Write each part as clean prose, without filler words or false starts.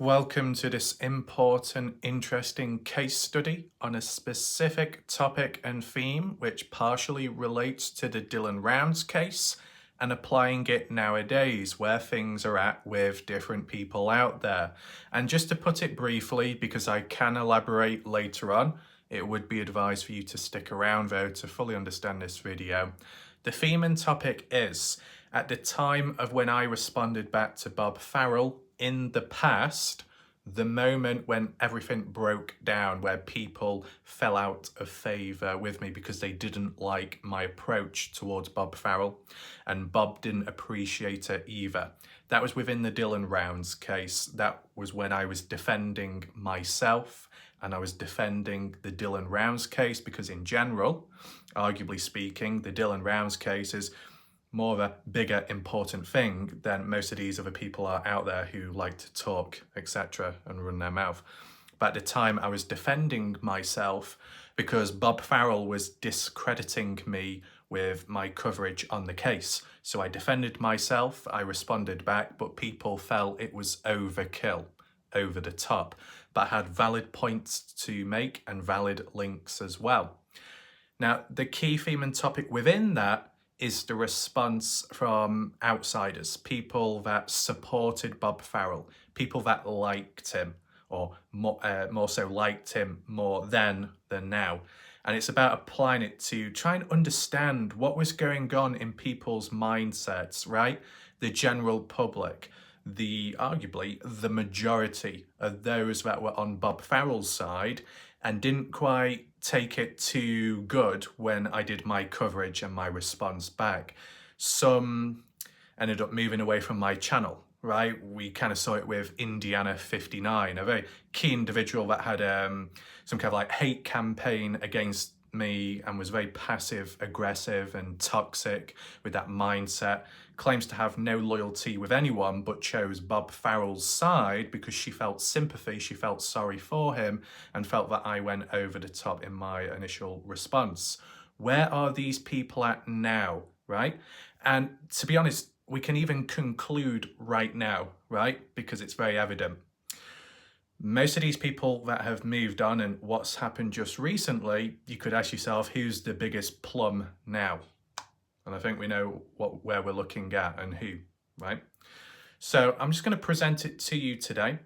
Welcome to this important, interesting case study on a specific topic and theme which partially relates to the Dylan Rounds case and applying it nowadays where things are at with different people out there. And just to put it briefly, because I can elaborate later on, it would be advised for you to stick around though to fully understand this video. The theme and topic is, at the time of when I responded back to Bob Farrell in the past, the moment when everything broke down, where people fell out of favour with me because they didn't like my approach towards Bob Farrell, and Bob didn't appreciate it either. That was within the Dylan Rounds case. That was when I was defending myself and I was defending the Dylan Rounds case because in general, arguably speaking, the Dylan Rounds case is more of a bigger, important thing than most of these other people are out there who like to talk, etc., and run their mouth. But at the time, I was defending myself because Bob Farrell was discrediting me with my coverage on the case. So I defended myself, I responded back, but people felt it was overkill, over the top, but had valid points to make and valid links as well. Now, the key theme and topic within that is the response from outsiders, people that supported Bob Farrell, people that liked him, or more so liked him more then than now. And it's about applying it to try and understand what was going on in people's mindsets, right? The general public, arguably the majority of those that were on Bob Farrell's side and didn't quite take it too good when I did my coverage and my response back. Some ended up moving away from my channel, right? We kind of saw it with Indiana 59, a very key individual that had some kind of like hate campaign against me and was very passive aggressive and toxic with that mindset, claims to have no loyalty with anyone but chose Bob Farrell's side because she felt sympathy, she felt sorry for him and felt that I went over the top in my initial response. Where are these people at now, right? And to be honest, we can even conclude right now, right? Because it's very evident. Most of these people that have moved on and what's happened just recently, you could ask yourself, who's the biggest plum now? And I think we know where we're looking at and who, right? So I'm just going to present it to you today.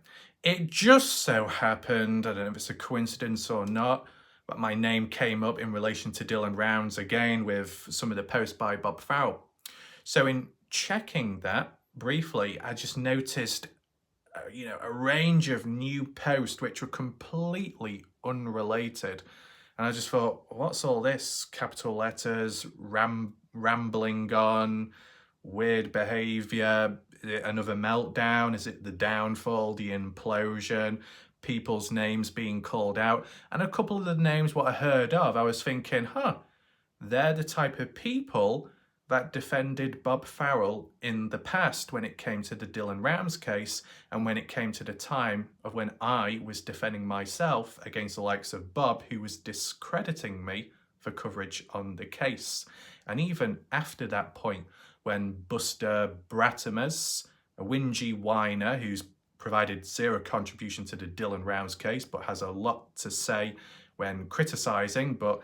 It just so happened, I don't know if it's a coincidence or not, but my name came up in relation to Dylan Rounds again with some of the posts by Bob Farrell. So in checking that briefly, I just noticed a range of new posts which were completely unrelated. And I just thought, what's all this? Capital letters, rambling on, weird behavior, another meltdown? Is it the downfall, the implosion, people's names being called out? And a couple of the names what I heard of, I was thinking, they're the type of people that defended Bob Farrell in the past when it came to the Dylan Rounds case and when it came to the time of when I was defending myself against the likes of Bob, who was discrediting me for coverage on the case. And even after that point, when Buster Bratimus, a whingy whiner who's provided zero contribution to the Dylan Rounds case but has a lot to say when criticising, but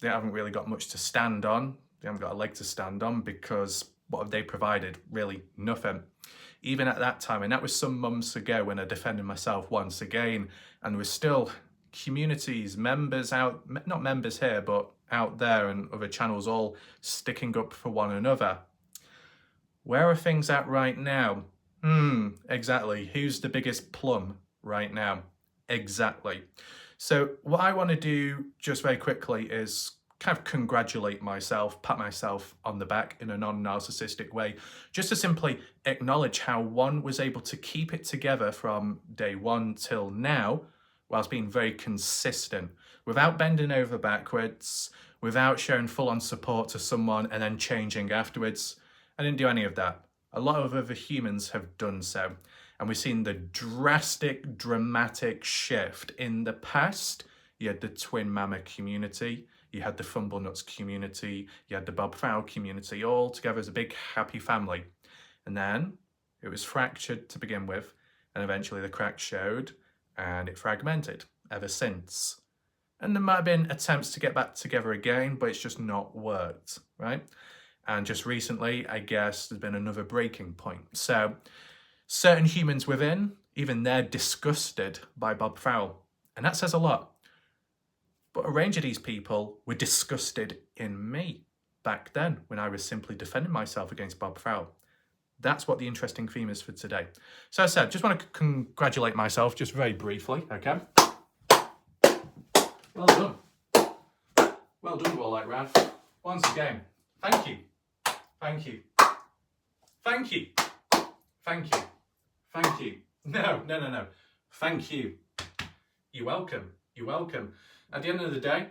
they haven't really got much to stand on. They haven't got a leg to stand on because what have they provided? Really nothing. Even at that time, and that was some months ago when I defended myself once again, and there was still communities, members out, not members here, but out there and other channels all sticking up for one another. Where are things at right now? Exactly. Who's the biggest plum right now? Exactly. So what I want to do just very quickly is kind of congratulate myself, pat myself on the back in a non-narcissistic way, just to simply acknowledge how one was able to keep it together from day one till now, whilst being very consistent, without bending over backwards, without showing full-on support to someone and then changing afterwards. I didn't do any of that. A lot of other humans have done so. And we've seen the drastic, dramatic shift. In the past, you had the Twin Mama community, you had the Fumble Nuts community, you had the Bob Farrell community, all together as a big happy family. And then it was fractured to begin with. And eventually the crack showed and it fragmented ever since. And there might have been attempts to get back together again, but it's just not worked, right? And just recently, I guess, there's been another breaking point. So certain humans within, even they're disgusted by Bob Farrell. And that says a lot. But a range of these people were disgusted in me back then when I was simply defending myself against Bob Farrell. That's what the interesting theme is for today. So as I said, just want to congratulate myself just very briefly, okay? Well done. Well done, Warlike Ralph. Once again, thank you. Thank you. Thank you. Thank you. Thank you. No. Thank you. You're welcome. You're welcome. At the end of the day,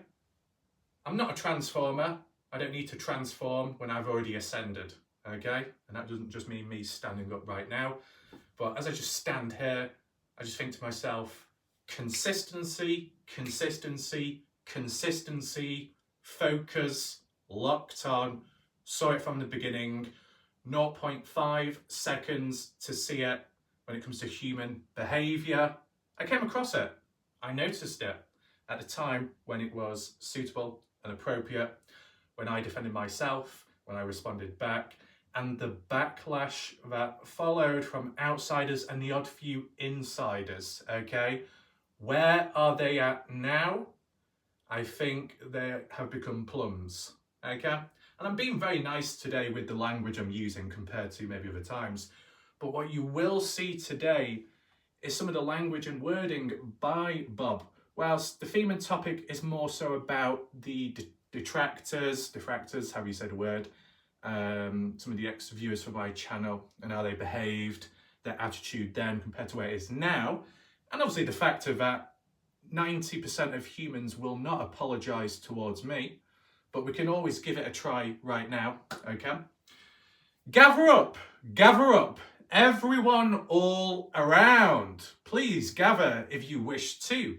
I'm not a transformer. I don't need to transform when I've already ascended, okay? And that doesn't just mean me standing up right now. But as I just stand here, I just think to myself, consistency, consistency, consistency, focus, locked on, saw it from the beginning, 0.5 seconds to see it when it comes to human behaviour. I came across it. I noticed it at the time when it was suitable and appropriate, when I defended myself, when I responded back, and the backlash that followed from outsiders and the odd few insiders, okay? Where are they at now? I think they have become plums, okay? And I'm being very nice today with the language I'm using compared to maybe other times. But what you will see today is some of the language and wording by Bob. Whilst the theme and topic is more so about the detractors, however you say the word, some of the ex-viewers for my channel and how they behaved, their attitude then compared to where it is now. And obviously the factor that 90% of humans will not apologise towards me, but we can always give it a try right now, okay? Gather up, everyone all around. Please gather if you wish to,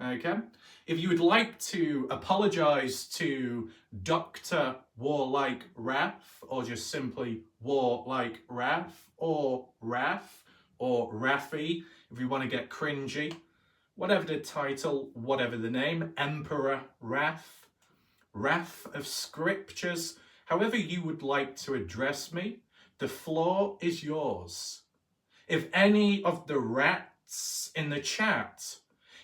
okay? If you would like to apologise to Dr. Warlike Ralph, or just simply Warlike Ralph, or Ralph, or Raffy, if you want to get cringy, whatever the title, whatever the name, Emperor Ralph, Wrath of Scriptures, however you would like to address me, the floor is yours. If any of the rats in the chat,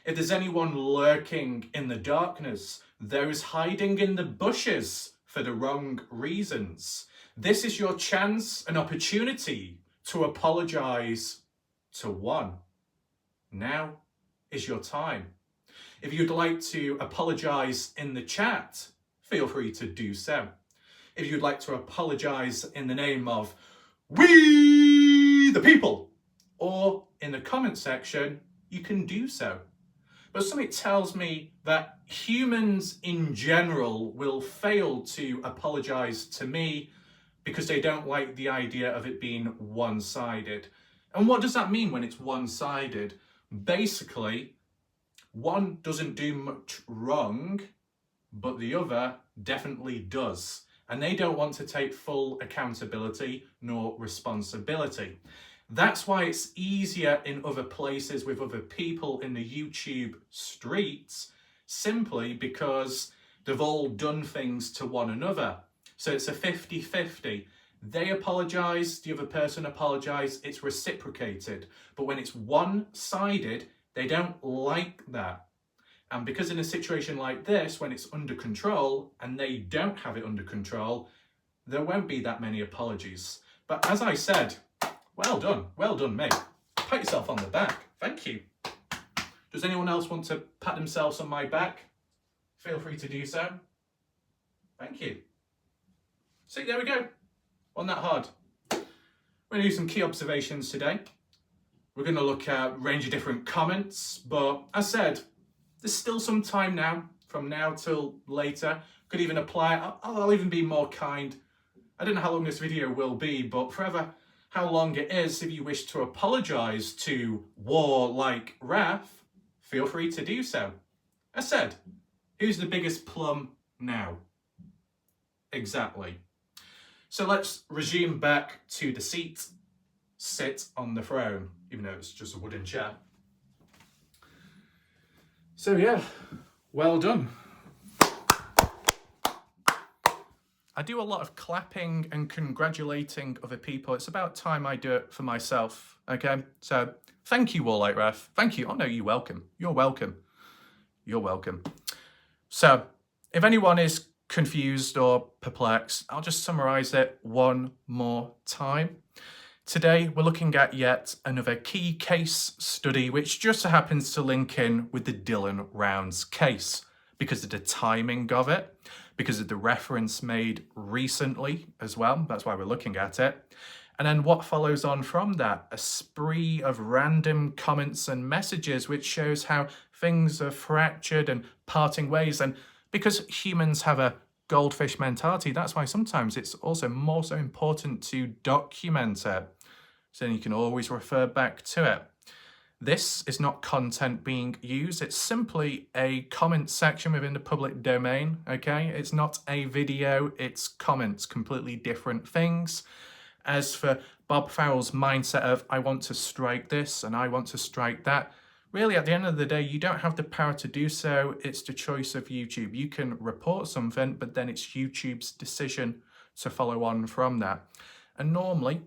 if there's anyone lurking in the darkness, those hiding in the bushes for the wrong reasons, this is your chance and opportunity to apologise to one. Now is your time. If you'd like to apologise in the chat, feel free to do so. If you'd like to apologise in the name of we the people, or in the comment section, you can do so. But something tells me that humans in general will fail to apologise to me because they don't like the idea of it being one-sided. And what does that mean when it's one-sided? Basically, one doesn't do much wrong, but the other definitely does. And they don't want to take full accountability nor responsibility. That's why it's easier in other places with other people in the YouTube streets, simply because they've all done things to one another. So it's a 50-50. They apologise, the other person apologises, it's reciprocated. But when it's one-sided, they don't like that. And because in a situation like this, when it's under control and they don't have it under control, there won't be that many apologies. But as I said, well done, mate. Pat yourself on the back. Thank you. Does anyone else want to pat themselves on my back? Feel free to do so. Thank you. See, there we go. Wasn't that hard? We're going to do some key observations today. We're going to look at a range of different comments, but as said, there's still some time now, from now till later. Could even apply, I'll even be more kind. I don't know how long this video will be, but forever how long it is, if you wish to apologise to Warlike Ralph, feel free to do so. As said, who's the biggest plum now? Exactly. So let's resume back to the seat. sit on the throne, even though it's just a wooden chair. So yeah, well done. I do a lot of clapping and congratulating other people. It's about time I do it for myself, okay? So thank you, Warlight Ref. Thank you. Oh no, you're welcome. You're welcome. You're welcome. So if anyone is confused or perplexed, I'll just summarize it one more time. Today, we're looking at yet another key case study, which just so happens to link in with the Dylan Rounds case because of the timing of it, because of the reference made recently as well. That's why we're looking at it. And then what follows on from that? A spree of random comments and messages, which shows how things are fractured and parting ways. And because humans have a goldfish mentality, that's why sometimes it's also more so important to document it, so then you can always refer back to it. This is not content being used. It's simply a comment section within the public domain, okay? It's not a video, it's comments, completely different things. As for Bob Farrell's mindset of, I want to strike this and I want to strike that, really at the end of the day, you don't have the power to do so. It's the choice of YouTube. You can report something, but then it's YouTube's decision to follow on from that. And normally,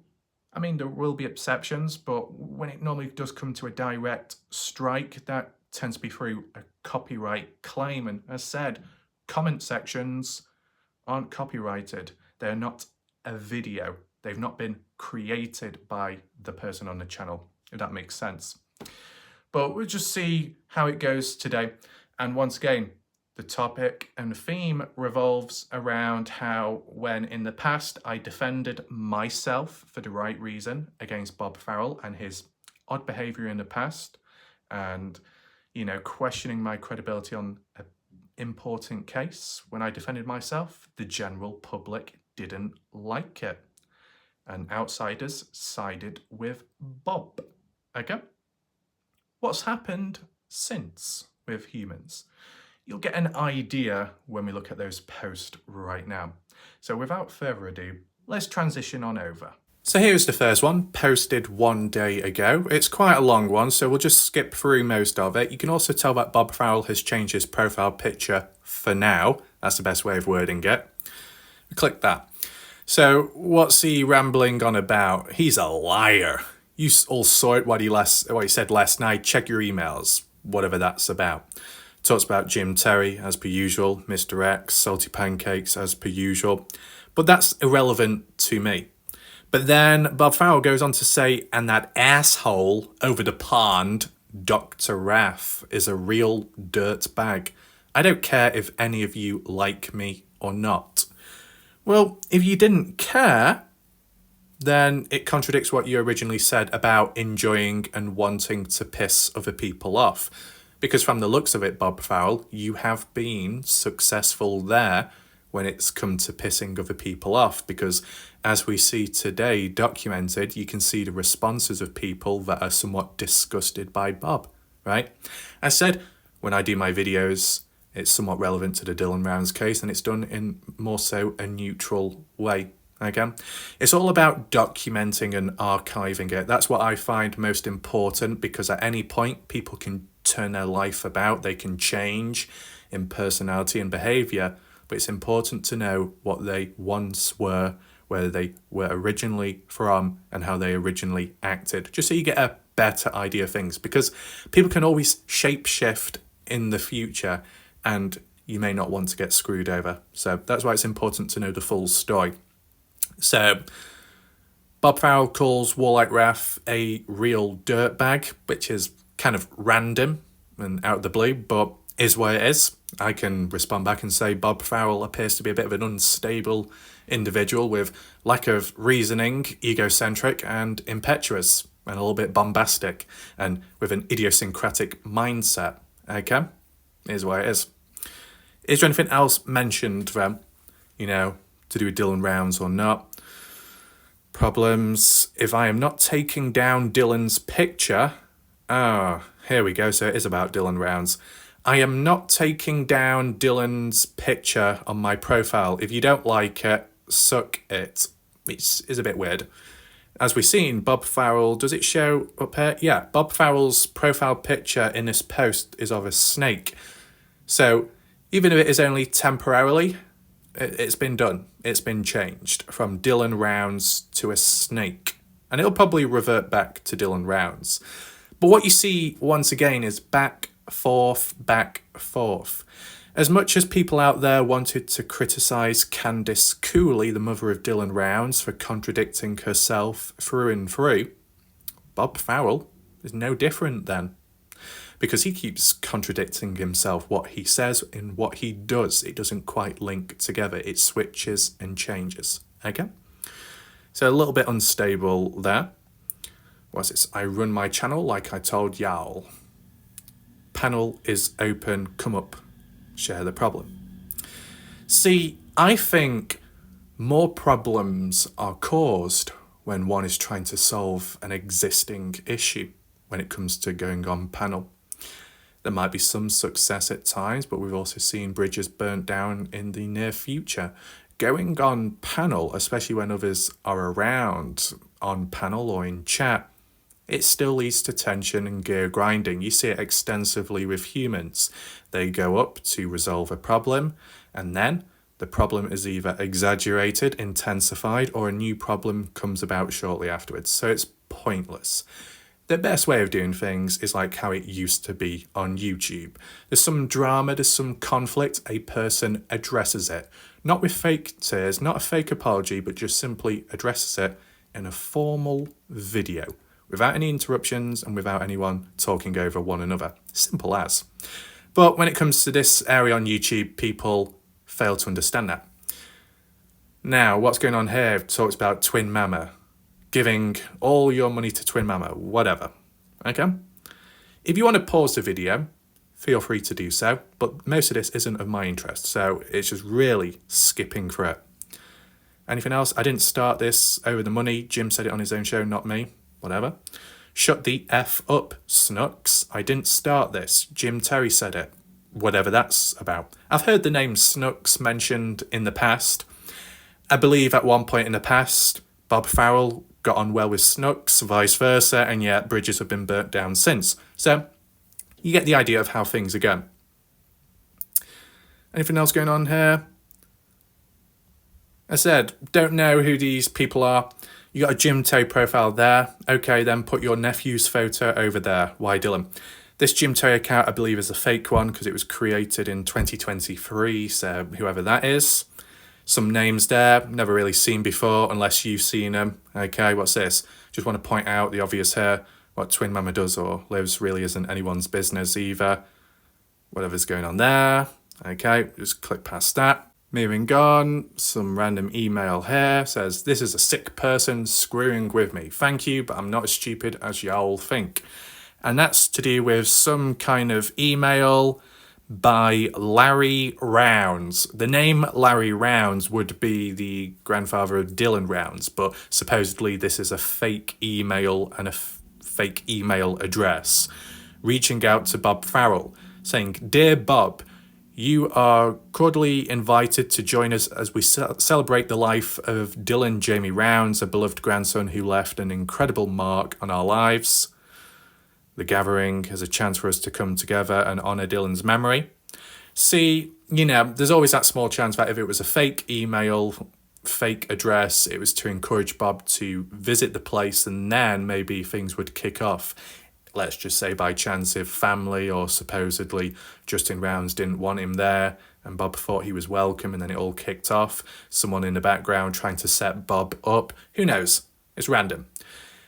I mean, there will be exceptions, but when it normally does come to a direct strike, that tends to be through a copyright claim. And as said, comment sections aren't copyrighted. They're not a video. They've not been created by the person on the channel, if that makes sense. But we'll just see how it goes today. And once again, the topic and theme revolves around how when in the past I defended myself for the right reason against Bob Farrell and his odd behaviour in the past and, you know, questioning my credibility on an important case. When I defended myself, the general public didn't like it. And outsiders sided with Bob. Okay? What's happened since with humans? You'll get an idea when we look at those posts right now. So without further ado, let's transition on over. So here's the first one, posted one day ago. It's quite a long one, so we'll just skip through most of it. You can also tell that Bob Farrell has changed his profile picture for now. That's the best way of wording it. Click that. So what's he rambling on about? He's a liar. You all saw it, what he said last night. Check your emails, whatever that's about. Talks about Jim Terry, as per usual, Mr. X, salty pancakes, as per usual. But that's irrelevant to me. But then Bob Farrell goes on to say, and that asshole over the pond, Dr. Raff, is a real dirtbag. I don't care if any of you like me or not. Well, if you didn't care, then it contradicts what you originally said about enjoying and wanting to piss other people off. Because from the looks of it, Bob Farrell, you have been successful there when it's come to pissing other people off. Because as we see today documented, you can see the responses of people that are somewhat disgusted by Bob, right? As said, when I do my videos, it's somewhat relevant to the Dylan Rounds case and it's done in more so a neutral way. Okay? It's all about documenting and archiving it. That's what I find most important because at any point people can turn their life about, they can change in personality and behaviour, but it's important to know what they once were, where they were originally from and how they originally acted, just so you get a better idea of things, because people can always shapeshift in the future and you may not want to get screwed over. So that's why it's important to know the full story. So Bob Farrell calls Warlight Raff a real dirtbag, which is kind of random and out of the blue, but is what it is. I can respond back and say Bob Farrell appears to be a bit of an unstable individual with lack of reasoning, egocentric and impetuous and a little bit bombastic and with an idiosyncratic mindset. Okay? Is what it is. Is there anything else mentioned then, you know, to do with Dylan Rounds or not? Problems. If I am not taking down Dylan's picture, here we go. So it is about Dylan Rounds. I am not taking down Dylan's picture on my profile. If you don't like it, suck it. It's a bit weird. as we've seen, Bob Farrell, does it show up here? Yeah, Bob Farrell's profile picture in this post is of a snake. So even if it is only temporarily, it's been done. It's been changed from Dylan Rounds to a snake. And it'll probably revert back to Dylan Rounds. But what you see once again is back, forth, back, forth. As much as people out there wanted to criticise Candice Cooley, the mother of Dylan Rounds, for contradicting herself through and through, Bob Farrell is no different then. Because he keeps contradicting himself, what he says and what he does. It doesn't quite link together. It switches and changes. Okay? So a little bit unstable there. What's this? I run my channel like I told y'all. Panel is open. Come up. Share the problem. See, I think more problems are caused when one is trying to solve an existing issue when it comes to going on panel. There might be some success at times, but we've also seen bridges burnt down in the near future. Going on panel, especially when others are around on panel or in chat, it still leads to tension and gear grinding. You see it extensively with humans. They go up to resolve a problem, and then the problem is either exaggerated, intensified, or a new problem comes about shortly afterwards. So it's pointless. The best way of doing things is like how it used to be on YouTube. There's some drama, there's some conflict, a person addresses it. Not with fake tears, not a fake apology, but just simply addresses it in a formal video, without any interruptions and without anyone talking over one another. Simple as. But when it comes to this area on YouTube, people fail to understand that. Now, what's going on here? It talks about Twin Mama, giving all your money to Twin Mama, whatever. Okay? If you want to pause the video, feel free to do so, but most of this isn't of my interest, so it's just really skipping through it. Anything else? I didn't start this over the money. Jim said it on his own show, not me. Whatever. Shut the F up, Snooks. I didn't start this. Jim Terry said it. Whatever that's about. I've heard the name Snooks mentioned in the past. I believe at one point in the past, Bob Farrell got on well with Snooks, vice versa, and yet bridges have been burnt down since. So, you get the idea of how things are going. Anything else going on here? I said, don't know who these people are. You got a Jim Terry profile there. Okay, then put your nephew's photo over there. Why Dylan? This Jim Terry account, I believe, is a fake one because it was created in 2023, so whoever that is. Some names there, never really seen before unless you've seen them. Okay, what's this? Just want to point out the obvious here. What Twin Mama does or lives really isn't anyone's business either. Whatever's going on there. Okay, just click past that. Moving on, some random email here says, this is a sick person screwing with me. Thank you, but I'm not as stupid as y'all think. And that's to do with some kind of email by Larry Rounds. The name Larry Rounds would be the grandfather of Dylan Rounds, but supposedly this is a fake email and a fake email address. Reaching out to Bob Farrell, saying, Dear Bob, you are cordially invited to join us as we celebrate the life of Dylan Jamie Rounds, a beloved grandson who left an incredible mark on our lives. The gathering is a chance for us to come together and honour Dylan's memory. See, you know, there's always that small chance that if it was a fake email, fake address, it was to encourage Bob to visit the place and then maybe things would kick off. Let's just say by chance if family or supposedly Justin Rounds didn't want him there and Bob thought he was welcome and then it all kicked off. Someone in the background trying to set Bob up. Who knows? It's random.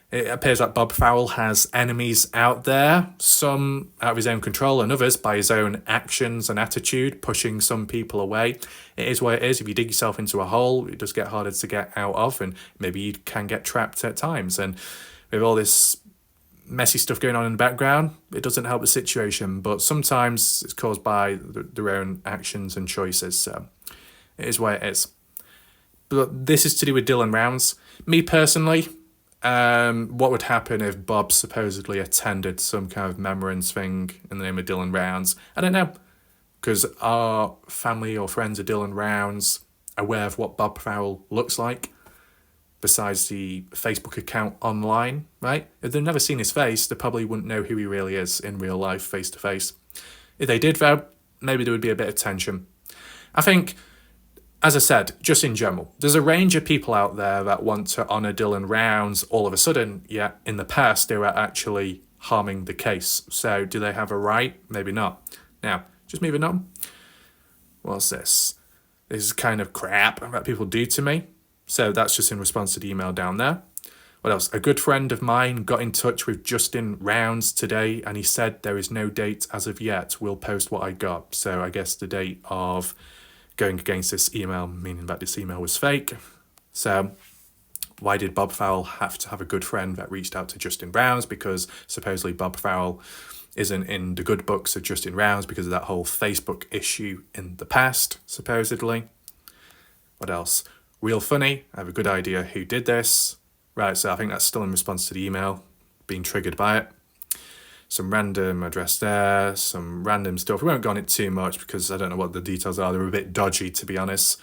It appears that Bob Farrell has enemies out there, some out of his own control and others by his own actions and attitude, pushing some people away. It is what it is. If you dig yourself into a hole, it does get harder to get out of and maybe you can get trapped at times. And with all this messy stuff going on in the background, it doesn't help the situation, but sometimes it's caused by their own actions and choices. So it is what it is. But this is to do with Dylan Rounds. Me personally, what would happen if Bob supposedly attended some kind of remembrance thing in the name of Dylan Rounds? I don't know, because are family or friends of Dylan Rounds aware of what Bob Farrell looks like? besides the Facebook account online, right? If they've never seen his face, they probably wouldn't know who he really is in real life, face to face. If they did, though, maybe there would be a bit of tension. I think, as I said, just in general, there's a range of people out there that want to honour Dylan Rounds all of a sudden, yet in the past they were actually harming the case. So do they have a right? Maybe not. Now, just moving on. What's this? This is kind of crap that people do to me. So that's just in response to the email down there. What else? A good friend of mine got in touch with Justin Rounds today and he said there is no date as of yet. We'll post what I got. So I guess the date of going against this email, meaning that this email was fake. So why did Bob Farrell have to have a good friend that reached out to Justin Rounds? Because supposedly Bob Farrell isn't in the good books of Justin Rounds because of that whole Facebook issue in the past, supposedly. What else? Real funny. I have a good idea who did this. Right, so I think that's still in response to the email, being triggered by it. Some random address there, some random stuff. We won't go on it too much because I don't know what the details are. They're a bit dodgy, to be honest.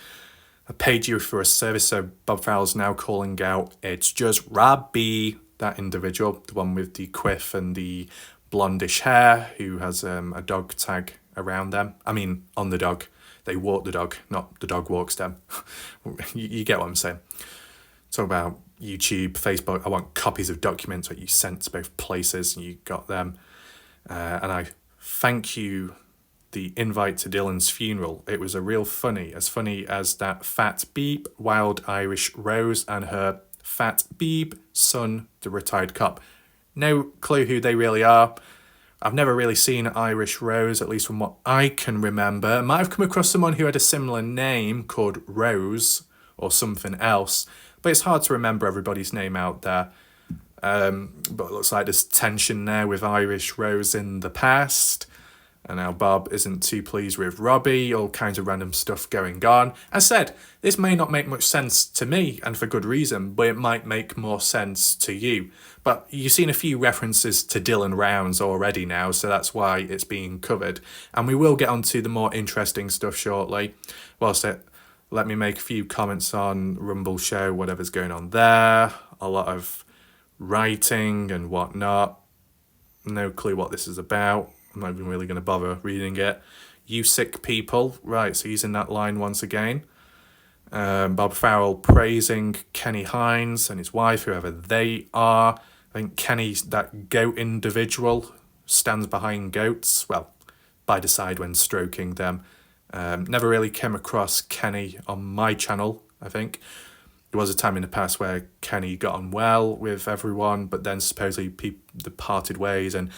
I paid you for a service, so Bob Farrell's now calling out, it's just Robbie, that individual, the one with the quiff and the blondish hair, who has a dog tag around them. I mean, on the dog. They walk the dog, not the dog walks them. You get what I'm saying. Talk about YouTube, Facebook. I want copies of documents that you sent to both places and you got them. And I thank you the invite to Dylan's funeral. It was a real funny as that fat beep, Wild Irish Rose, and her fat beep son, the retired cop. No clue who they really are. I've never really seen Irish Rose, at least from what I can remember. I might have come across someone who had a similar name called Rose or something else, but it's hard to remember everybody's name out there. But it looks like there's tension there with Irish Rose in the past. And now Bob isn't too pleased with Robbie, all kinds of random stuff going on. As said, this may not make much sense to me, and for good reason, but it might make more sense to you. But you've seen a few references to Dylan Rounds already now, so that's why it's being covered. And we will get onto the more interesting stuff shortly. Whilst let me make a few comments on Rumble Show, whatever's going on there. A lot of writing and whatnot. No clue what this is about. I'm not even really going to bother reading it. You sick people. Right, so he's in that line once again. Bob Farrell praising Kenny Hines and his wife, whoever they are. I think Kenny's that goat individual, stands behind goats. Well, by the side when stroking them. Never really came across Kenny on my channel, I think. There was a time in the past where Kenny got on well with everyone, but then supposedly they parted ways, and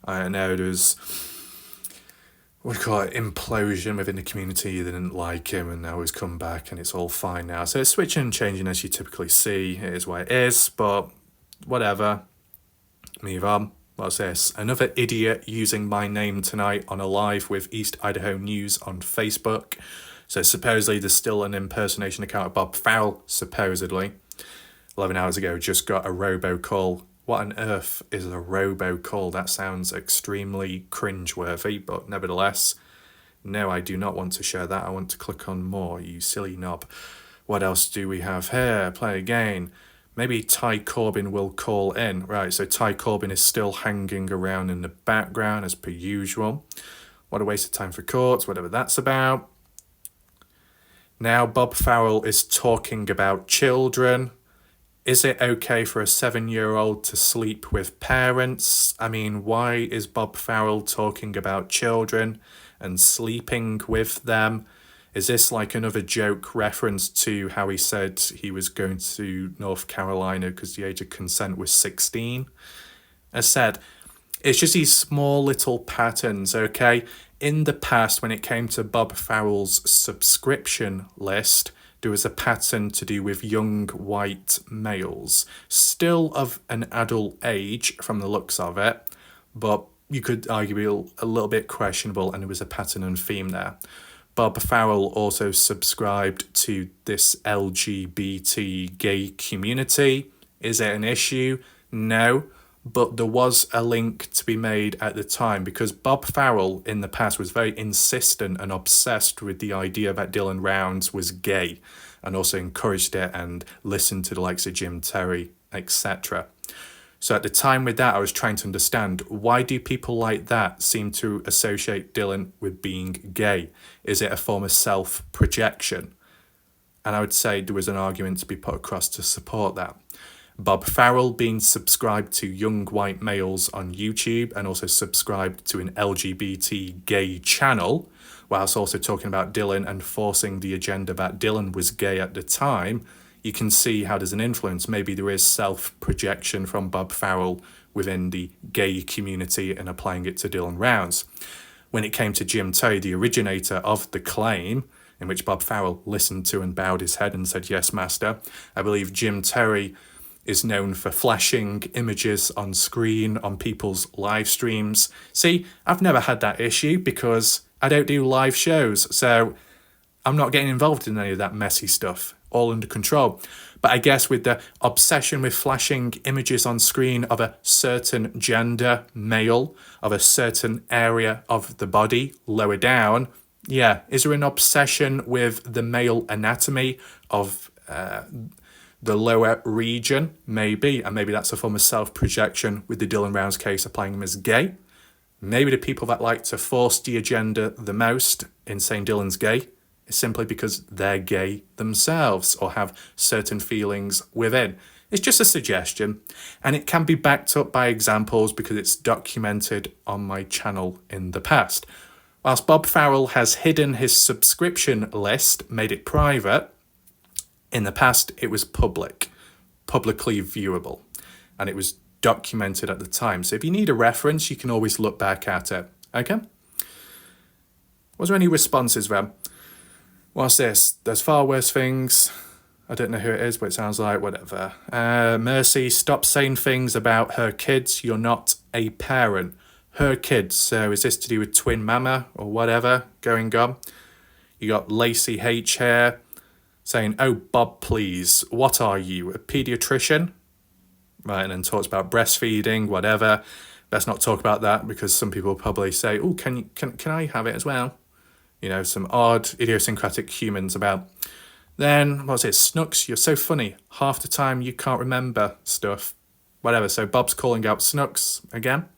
I know there's, what do you call it, implosion within the community. They didn't like him, and now he's come back, and it's all fine now. So it's switching and changing as you typically see. It is what it is, but whatever. Move on. What's this? Another idiot using my name tonight on a live with East Idaho News on Facebook. So supposedly there's still an impersonation account of Bob Farrell, supposedly. 11 hours ago, just got a robocall. What on earth is a robocall? That sounds extremely cringeworthy, but nevertheless, no, I do not want to share that. I want to click on more, you silly knob. What else do we have here? Play again. Maybe Ty Corbin will call in. Right, so Ty Corbin is still hanging around in the background as per usual. What a waste of time for courts, whatever that's about. Now Bob Farrell is talking about children. Is it okay for a 7-year-old to sleep with parents? I mean, why is Bob Farrell talking about children and sleeping with them? Is this like another joke reference to how he said he was going to North Carolina because the age of consent was 16? As said, it's just these small little patterns, okay? In the past, when it came to Bob Farrell's subscription list, there was a pattern to do with young white males, still of an adult age from the looks of it, but you could argue a little bit questionable, and there was a pattern and theme there. Bob Farrell also subscribed to this LGBT gay community. Is it an issue? No, but there was a link to be made at the time because Bob Farrell in the past was very insistent and obsessed with the idea that Dylan Rounds was gay. and also encouraged it and listened to the likes of Jim Terry, etc. So at the time with that, I was trying to understand, why do people like that seem to associate Dylan with being gay? Is it a form of self-projection? And I would say there was an argument to be put across to support that. Bob Farrell being subscribed to young white males on YouTube and also subscribed to an LGBT gay channel, whilst also talking about Dylan and forcing the agenda that Dylan was gay at the time, you can see how there's an influence. Maybe there is self-projection from Bob Farrell within the gay community and applying it to Dylan Rounds. When it came to Jim Terry, the originator of the claim, in which Bob Farrell listened to and bowed his head and said, "Yes, master," I believe Jim Terry is known for flashing images on screen on people's live streams. See, I've never had that issue because I don't do live shows, so I'm not getting involved in any of that messy stuff. All under control. But I guess with the obsession with flashing images on screen of a certain gender, male, of a certain area of the body, lower down, yeah, is there an obsession with the male anatomy of the lower region? Maybe, and maybe that's a form of self-projection with the Dylan Rounds case applying him as gay. Maybe the people that like to force the agenda the most in saying Dylan's gay is simply because they're gay themselves or have certain feelings within. It's just a suggestion, and it can be backed up by examples because it's documented on my channel in the past. Whilst Bob Farrell has hidden his subscription list, made it private, in the past it was publicly viewable, and it was documented at the time. So if you need a reference, you can always look back at it. Okay? Was there any responses then? What's this? There's far worse things. I don't know who it is, but it sounds like whatever. Mercy, stop saying things about her kids. You're not a parent. Her kids. So is this to do with twin mama or whatever going on? You got Lacey H here saying, "Oh, Bob, please. What are you, a pediatrician?" Right, and then talks about breastfeeding, whatever. Let's not talk about that because some people probably say, "Oh, can I have it as well?" You know, some odd, idiosyncratic humans about. Then, what's it? Snooks, you're so funny. Half the time you can't remember stuff. Whatever, so Bob's calling out Snooks again.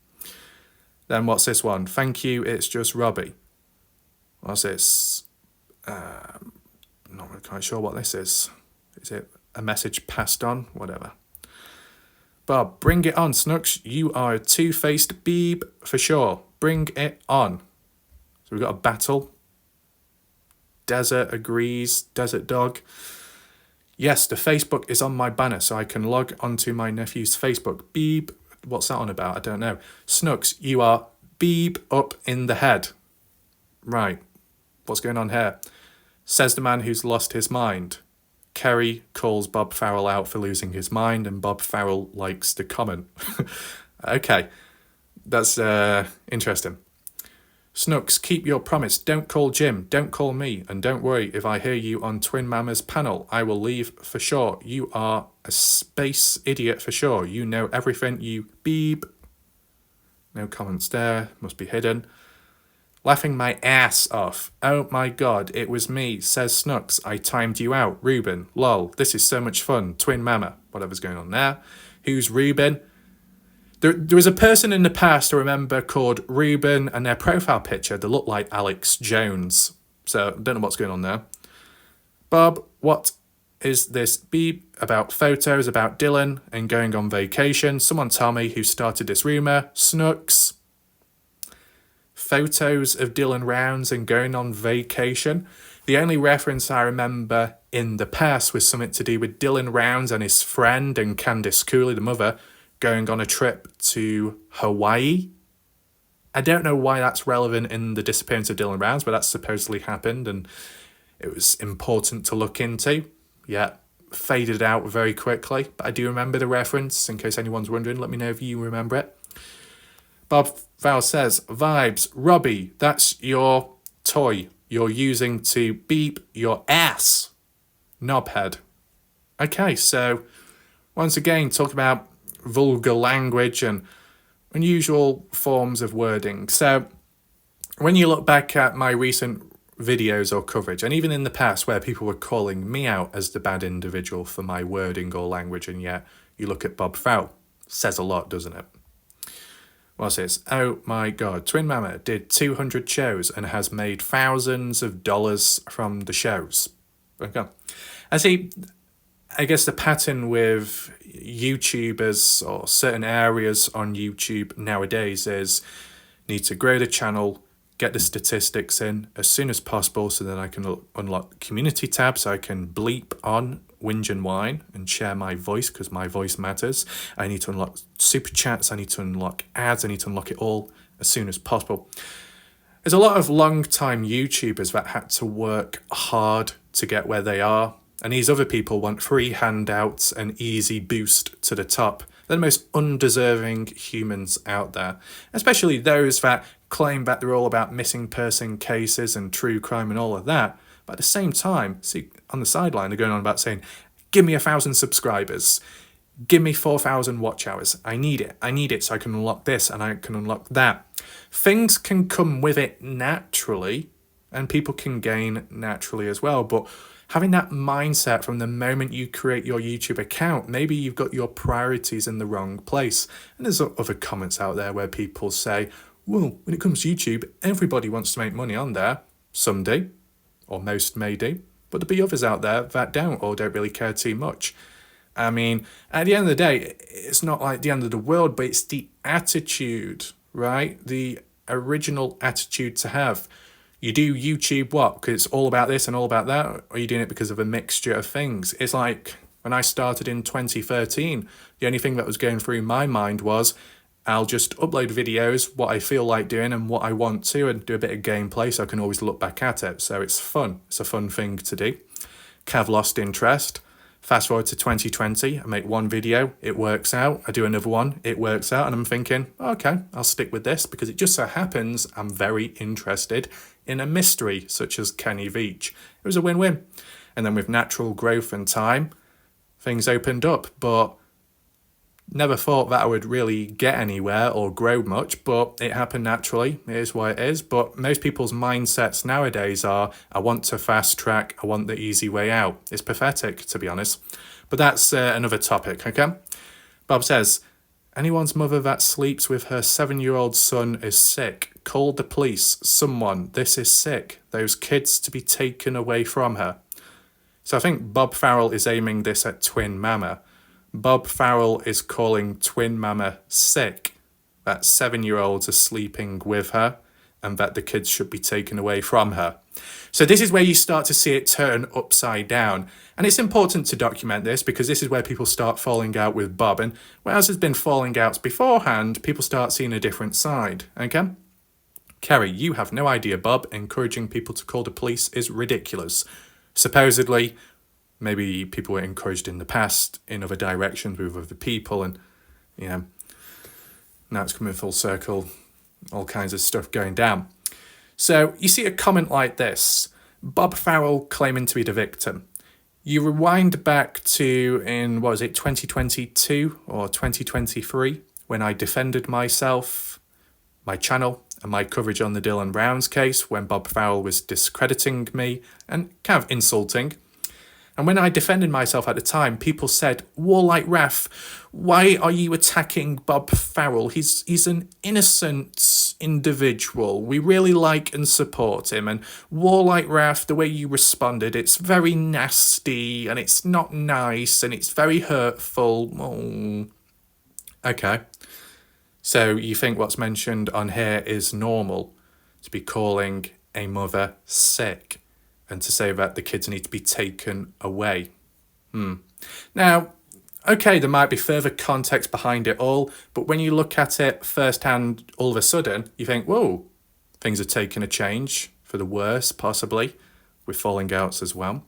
Then what's this one? Thank you, it's just Robbie. What's this? Not really quite sure what this is. Is it a message passed on? Whatever. Bob, bring it on, Snooks. You are a two-faced beeb for sure. Bring it on. So we've got a battle. Desert agrees. Desert dog. Yes, the Facebook is on my banner, so I can log onto my nephew's Facebook. Beeb. What's that on about? I don't know. Snooks, you are beeb up in the head. Right. What's going on here? Says the man who's lost his mind. Kerry calls Bob Farrell out for losing his mind, and Bob Farrell likes the comment. Okay. That's interesting. Snooks, keep your promise. Don't call Jim. Don't call me. And don't worry, if I hear you on Twin Mama's panel, I will leave for sure. You are a space idiot for sure. You know everything, you beeb. No comments there. Must be hidden. Laughing my ass off. Oh my god, it was me, says Snooks. I timed you out. Ruben. Lol. This is so much fun. Twin Mama. Whatever's going on there. Who's Ruben? There was a person in the past I remember called Ruben, and their profile picture, they look like Alex Jones. So, I don't know what's going on there. Bob, what is this beep about photos about Dylan and going on vacation? Someone tell me who started this rumour. Snooks. Photos of Dylan Rounds and going on vacation. The only reference I remember in the past was something to do with Dylan Rounds and his friend and Candice Cooley, the mother, going on a trip to Hawaii. I don't know why that's relevant in the disappearance of Dylan Rounds, but that supposedly happened and it was important to look into. Yeah, faded out very quickly, but I do remember the reference. In case anyone's wondering, let me know if you remember it. Bob Farrell says, vibes, Robbie, that's your toy you're using to beep your ass, knobhead. Okay, so once again, talk about vulgar language and unusual forms of wording. So when you look back at my recent videos or coverage, and even in the past where people were calling me out as the bad individual for my wording or language, and yet you look at Bob Farrell, says a lot, doesn't it? What's this? Oh my god, Twin Mama did 200 shows and has made thousands of dollars from the shows. Okay. I see, I guess the pattern with YouTubers or certain areas on YouTube nowadays is need to grow the channel, get the statistics in as soon as possible so that I can unlock community tabs, so I can bleep on whinge and whine and share my voice because my voice matters. I need to unlock super chats, I need to unlock ads, I need to unlock it all as soon as possible. There's a lot of long-time YouTubers that had to work hard to get where they are, and these other people want free handouts and easy boost to the top. They're the most undeserving humans out there, especially those that claim that they're all about missing person cases and true crime and all of that. But at the same time, see, on the sideline, they're going on about saying, give me 1,000 subscribers, give me 4,000 watch hours. I need it so I can unlock this and I can unlock that. Things can come with it naturally, and people can gain naturally as well. But having that mindset from the moment you create your YouTube account, maybe you've got your priorities in the wrong place. And there's other comments out there where people say, well, when it comes to YouTube, everybody wants to make money on there. Some do, or most may do, but there'll be others out there that don't or don't really care too much. I mean, at the end of the day, it's not like the end of the world, but it's the attitude, right? The original attitude to have. You do YouTube what? Because it's all about this and all about that? Or are you doing it because of a mixture of things? It's like when I started in 2013, the only thing that was going through my mind was, I'll just upload videos, what I feel like doing and what I want to, and do a bit of gameplay so I can always look back at it. So it's fun. It's a fun thing to do. Cav lost interest. Fast forward to 2020, I make one video, it works out. I do another one, it works out. And I'm thinking, okay, I'll stick with this because it just so happens I'm very interested in a mystery such as Kenny Veach. It was a win-win. And then with natural growth and time, things opened up. But never thought that I would really get anywhere or grow much, but it happened naturally. It is what it is. But most people's mindsets nowadays are, I want to fast track, I want the easy way out. It's pathetic, to be honest. But that's another topic, okay? Bob says, anyone's mother that sleeps with her 7-year-old son is sick. Call the police. Someone. This is sick. Those kids to be taken away from her. So I think Bob Farrell is aiming this at Twin Mama. Bob Farrell is calling Twin Mama sick, that 7-year-olds are sleeping with her and that the kids should be taken away from her. So this is where you start to see it turn upside down. And it's important to document this because this is where people start falling out with Bob. And whereas there's been falling outs beforehand, people start seeing a different side, okay? Kerry, you have no idea, Bob. Encouraging people to call the police is ridiculous. Supposedly, maybe people were encouraged in the past in other directions with other people, and you know, now it's coming full circle, all kinds of stuff going down. So you see a comment like this, Bob Farrell claiming to be the victim. You rewind back to in, 2022 or 2023, when I defended myself, my channel, and my coverage on the Dylan Rounds case, when Bob Farrell was discrediting me and kind of insulting. And when I defended myself at the time, people said, Warlike Raf, why are you attacking Bob Farrell? He's an innocent individual. We really like and support him. And Warlike Raf, the way you responded, it's very nasty and it's not nice and it's very hurtful. Oh. Okay. So you think what's mentioned on here is normal, to be calling a mother sick and to say that the kids need to be taken away. Now, okay, there might be further context behind it all, but when you look at it firsthand, all of a sudden, you think, whoa, things are taking a change for the worse, possibly, with falling outs as well.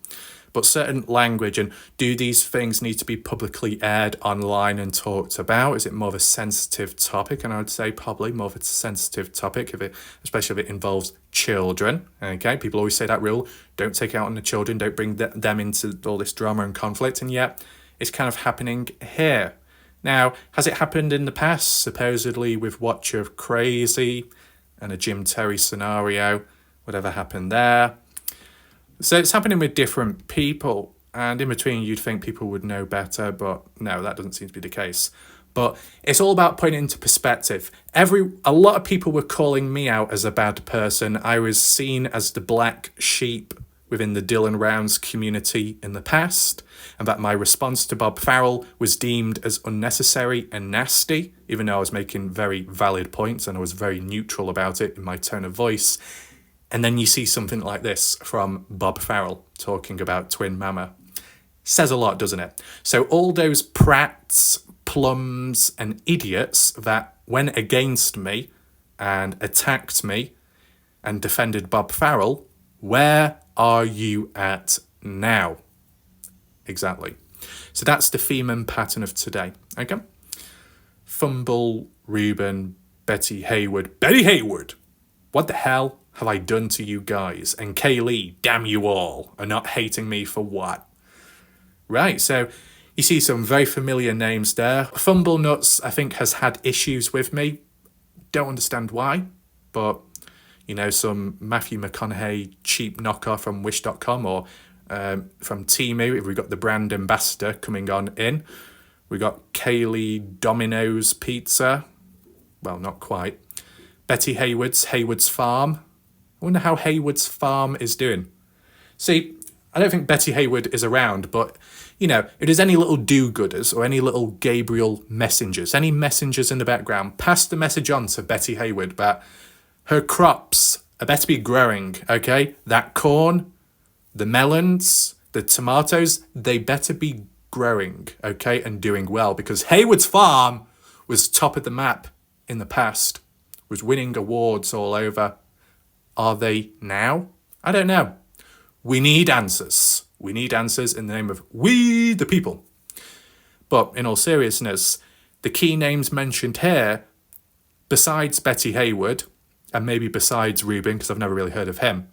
But certain language, and do these things need to be publicly aired online and talked about? Is it more of a sensitive topic? And I would say probably more of a sensitive topic, especially if it involves children. Okay, people always say that rule, don't take it out on the children, don't bring them into all this drama and conflict, and yet it's kind of happening here. Now, has it happened in the past, supposedly with Watch of Crazy and a Jim Terry scenario, whatever happened there. So it's happening with different people, and in between you'd think people would know better, but no, that doesn't seem to be the case. But it's all about putting it into perspective. A lot of people were calling me out as a bad person. I was seen as the black sheep within the Dylan Rounds community in the past, and that my response to Bob Farrell was deemed as unnecessary and nasty, even though I was making very valid points and I was very neutral about it in my tone of voice. And then you see something like this from Bob Farrell talking about Twin Mama. Says a lot, doesn't it? So all those prats, plums, and idiots that went against me and attacked me and defended Bob Farrell, where are you at now? Exactly. So that's the theme and pattern of today. Okay? Fumble, Reuben, Betty Hayward. Betty Hayward! What the hell have I done to you guys? And Kaylee, damn you all, are not hating me for what? Right, so you see some very familiar names there. Fumble Nuts, I think, has had issues with me. Don't understand why, but, you know, some Matthew McConaughey cheap knockoff from Wish.com or from Temu, we've got the brand ambassador coming on in. We got Kaylee Domino's Pizza. Well, not quite. Betty Hayward's Farm. I wonder how Hayward's Farm is doing. See, I don't think Betty Hayward is around, but, you know, if there's any little do-gooders or any little Gabriel messengers, any messengers in the background, pass the message on to Betty Hayward that her crops are better be growing, okay? That corn, the melons, the tomatoes, they better be growing, okay, and doing well, because Hayward's Farm was top of the map in the past, was winning awards all over. Are they now? I don't know. We need answers. We need answers in the name of we the people. But in all seriousness, the key names mentioned here, besides Betty Hayward, and maybe besides Reuben, because I've never really heard of him.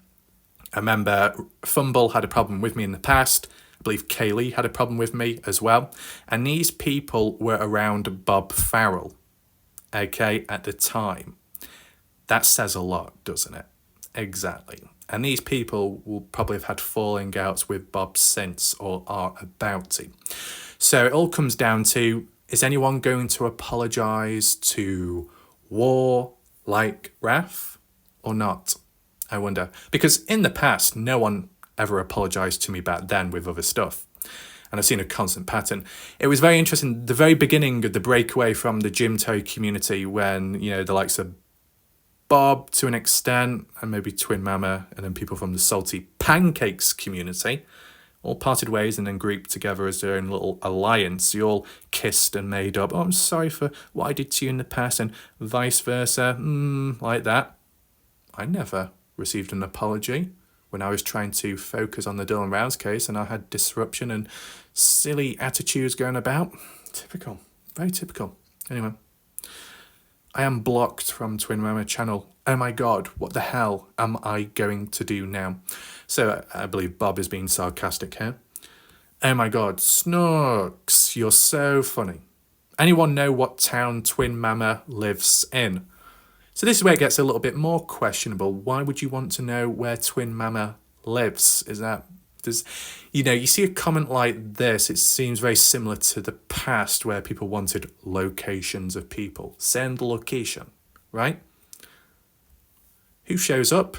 I remember Fumble had a problem with me in the past. I believe Kaylee had a problem with me as well. And these people were around Bob Farrell, okay, at the time. That says a lot, doesn't it? Exactly. And these people will probably have had falling outs with Bob since, or are about to. So it all comes down to, is anyone going to apologise to War like Raph or not? I wonder. Because in the past, no one ever apologised to me back then with other stuff. And I've seen a constant pattern. It was very interesting, the very beginning of the breakaway from the Jim Toe community, when, you know, the likes of Bob to an extent, and maybe Twin Mama, and then people from the Salty Pancakes community all parted ways and then grouped together as their own little alliance. You all kissed and made up, oh, I'm sorry for what I did to you in the past, and vice versa, like that. I never received an apology when I was trying to focus on the Dylan Rounds case and I had disruption and silly attitudes going about. Typical. Very typical. Anyway. I am blocked from Twin Mama channel. Oh my god, what the hell am I going to do now? So I believe Bob is being sarcastic here. Oh my god, Snooks, you're so funny. Anyone know what town Twin Mama lives in? So this is where it gets a little bit more questionable. Why would you want to know where Twin Mama lives? You see a comment like this, it seems very similar to the past where people wanted locations of people. Send location, right? Who shows up?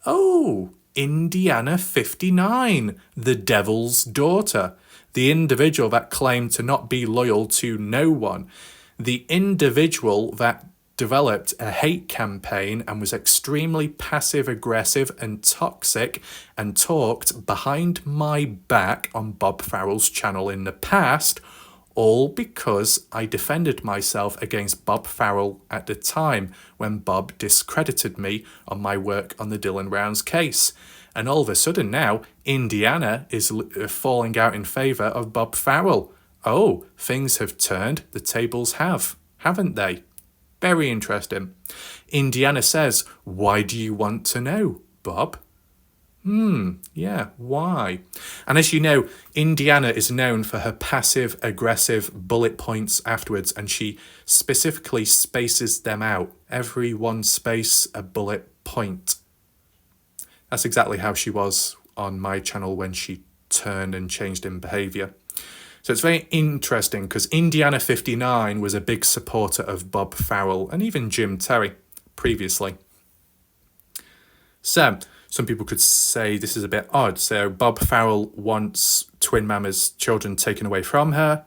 Oh, Indiana 59, the devil's daughter. The individual that claimed to not be loyal to no one. The individual that developed a hate campaign and was extremely passive-aggressive and toxic and talked behind my back on Bob Farrell's channel in the past, all because I defended myself against Bob Farrell at the time when Bob discredited me on my work on the Dylan Rounds case. And all of a sudden now, Indiana is falling out in favour of Bob Farrell. Oh, things have turned, the tables have, haven't they? Very interesting. Indiana says, why do you want to know, Bob? Yeah, why? And as you know, Indiana is known for her passive-aggressive bullet points afterwards, and she specifically spaces them out. Every one space, a bullet point. That's exactly how she was on my channel when she turned and changed in behaviour. So it's very interesting because Indiana59 was a big supporter of Bob Farrell and even Jim Terry previously. So some people could say this is a bit odd. So Bob Farrell wants Twin Mama's children taken away from her.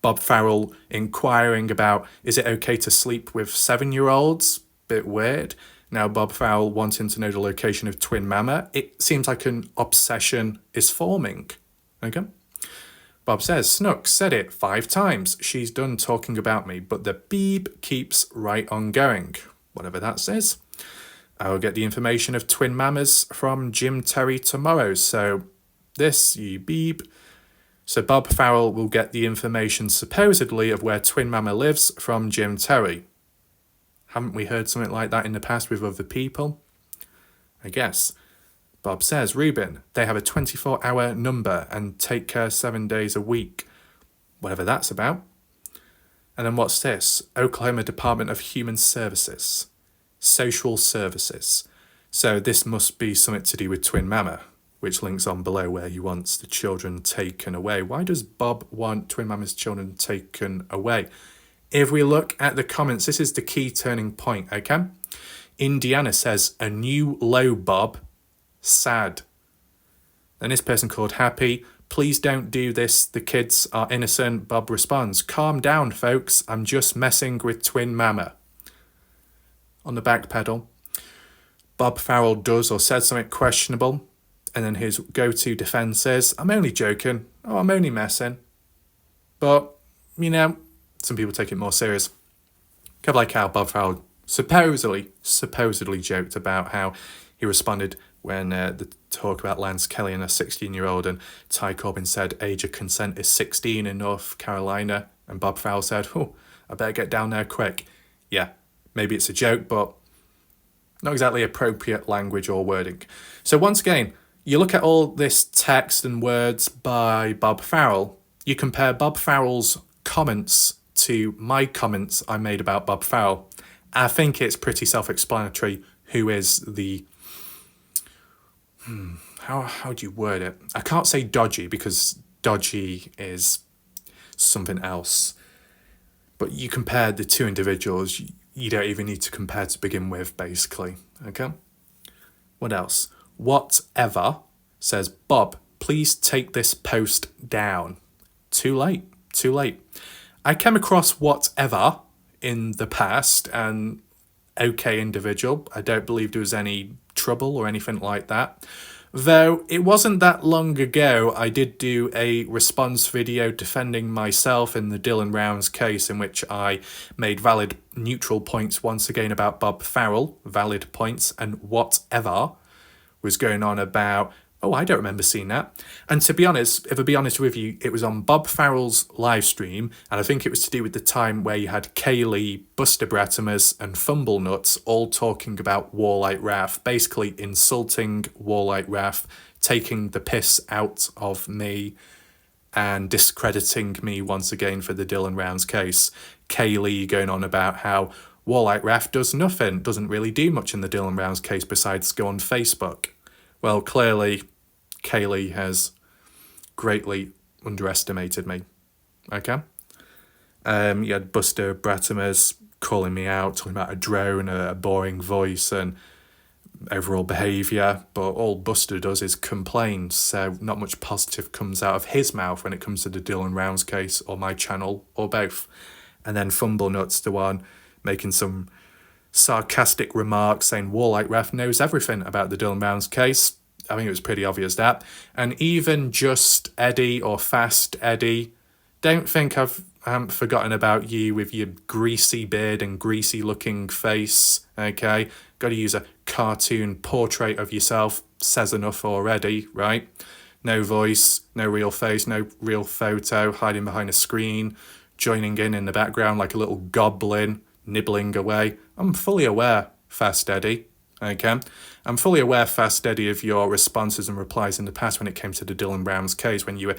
Bob Farrell inquiring about, is it okay to sleep with 7-year-olds? Bit weird. Now Bob Farrell wanting to know the location of Twin Mama. It seems like an obsession is forming. Okay. Bob says, Snook said it 5 times. She's done talking about me, but the beep keeps right on going. Whatever that says. I'll get the information of Twin Mamas from Jim Terry tomorrow. So this, you beep. So Bob Farrell will get the information supposedly of where Twin Mama lives from Jim Terry. Haven't we heard something like that in the past with other people? I guess. Bob says, Reuben, they have a 24-hour number and take care 7 days a week. Whatever that's about. And then what's this? Oklahoma Department of Human Services. Social Services. So this must be something to do with Twin Mama, which links on below where he wants the children taken away. Why does Bob want Twin Mama's children taken away? If we look at the comments, this is the key turning point, okay? Indiana says, a new low, Bob. Sad. Then this person called Happy, please don't do this. The kids are innocent. Bob responds, calm down, folks. I'm just messing with Twin Mama. On the back pedal, Bob Farrell does or says something questionable, and then his go-to defense is, I'm only joking. Oh, I'm only messing. But, you know, some people take it more serious. Kind of like how Bob Farrell supposedly joked about how he responded when the talk about Lance Kelly and a 16-year-old, and Ty Corbin said age of consent is 16 in North Carolina, and Bob Farrell said, oh, I better get down there quick. Yeah, maybe it's a joke, but not exactly appropriate language or wording. So once again, you look at all this text and words by Bob Farrell, you compare Bob Farrell's comments to my comments I made about Bob Farrell. I think it's pretty self-explanatory who is the... How do you word it? I can't say dodgy because dodgy is something else. But you compare the two individuals, you don't even need to compare to begin with, basically. Okay? What else? Whatever says, Bob, please take this post down. Too late. I came across whatever in the past, and okay individual. I don't believe there was any trouble or anything like that. Though it wasn't that long ago, I did do a response video defending myself in the Dylan Rounds case, in which I made valid neutral points once again about Bob Farrell, valid points, and whatever was going on about, oh, I don't remember seeing that. And to be honest, if I be honest with you, it was on Bob Farrell's live stream, and I think it was to do with the time where you had Kaylee, Buster Bratimus, and Fumblenuts all talking about Warlight Wrath, basically insulting Warlight Wrath, taking the piss out of me, and discrediting me once again for the Dylan Rounds case. Kaylee going on about how Warlight Wrath does nothing, doesn't really do much in the Dylan Rounds case besides go on Facebook. Well, clearly, Kaylee has greatly underestimated me. Okay? You had Buster Bratimus calling me out, talking about a drone, a boring voice, and overall behaviour, but all Buster does is complain, so not much positive comes out of his mouth when it comes to the Dylan Rounds case, or my channel, or both. And then Fumblenuts, the one making some sarcastic remarks saying Warlight Wrath knows everything about the Dylan Rounds case. I think it was pretty obvious that. And even Just Eddie or Fast Eddie, don't think I haven't forgotten about you with your greasy beard and greasy looking face, okay? Got to use a cartoon portrait of yourself, says enough already, right? No voice, no real face, no real photo, hiding behind a screen, joining in the background like a little goblin, nibbling away. I'm fully aware, Fast Eddie, okay? I'm fully aware, Fast Eddie, of your responses and replies in the past when it came to the Dylan Rounds case, when you were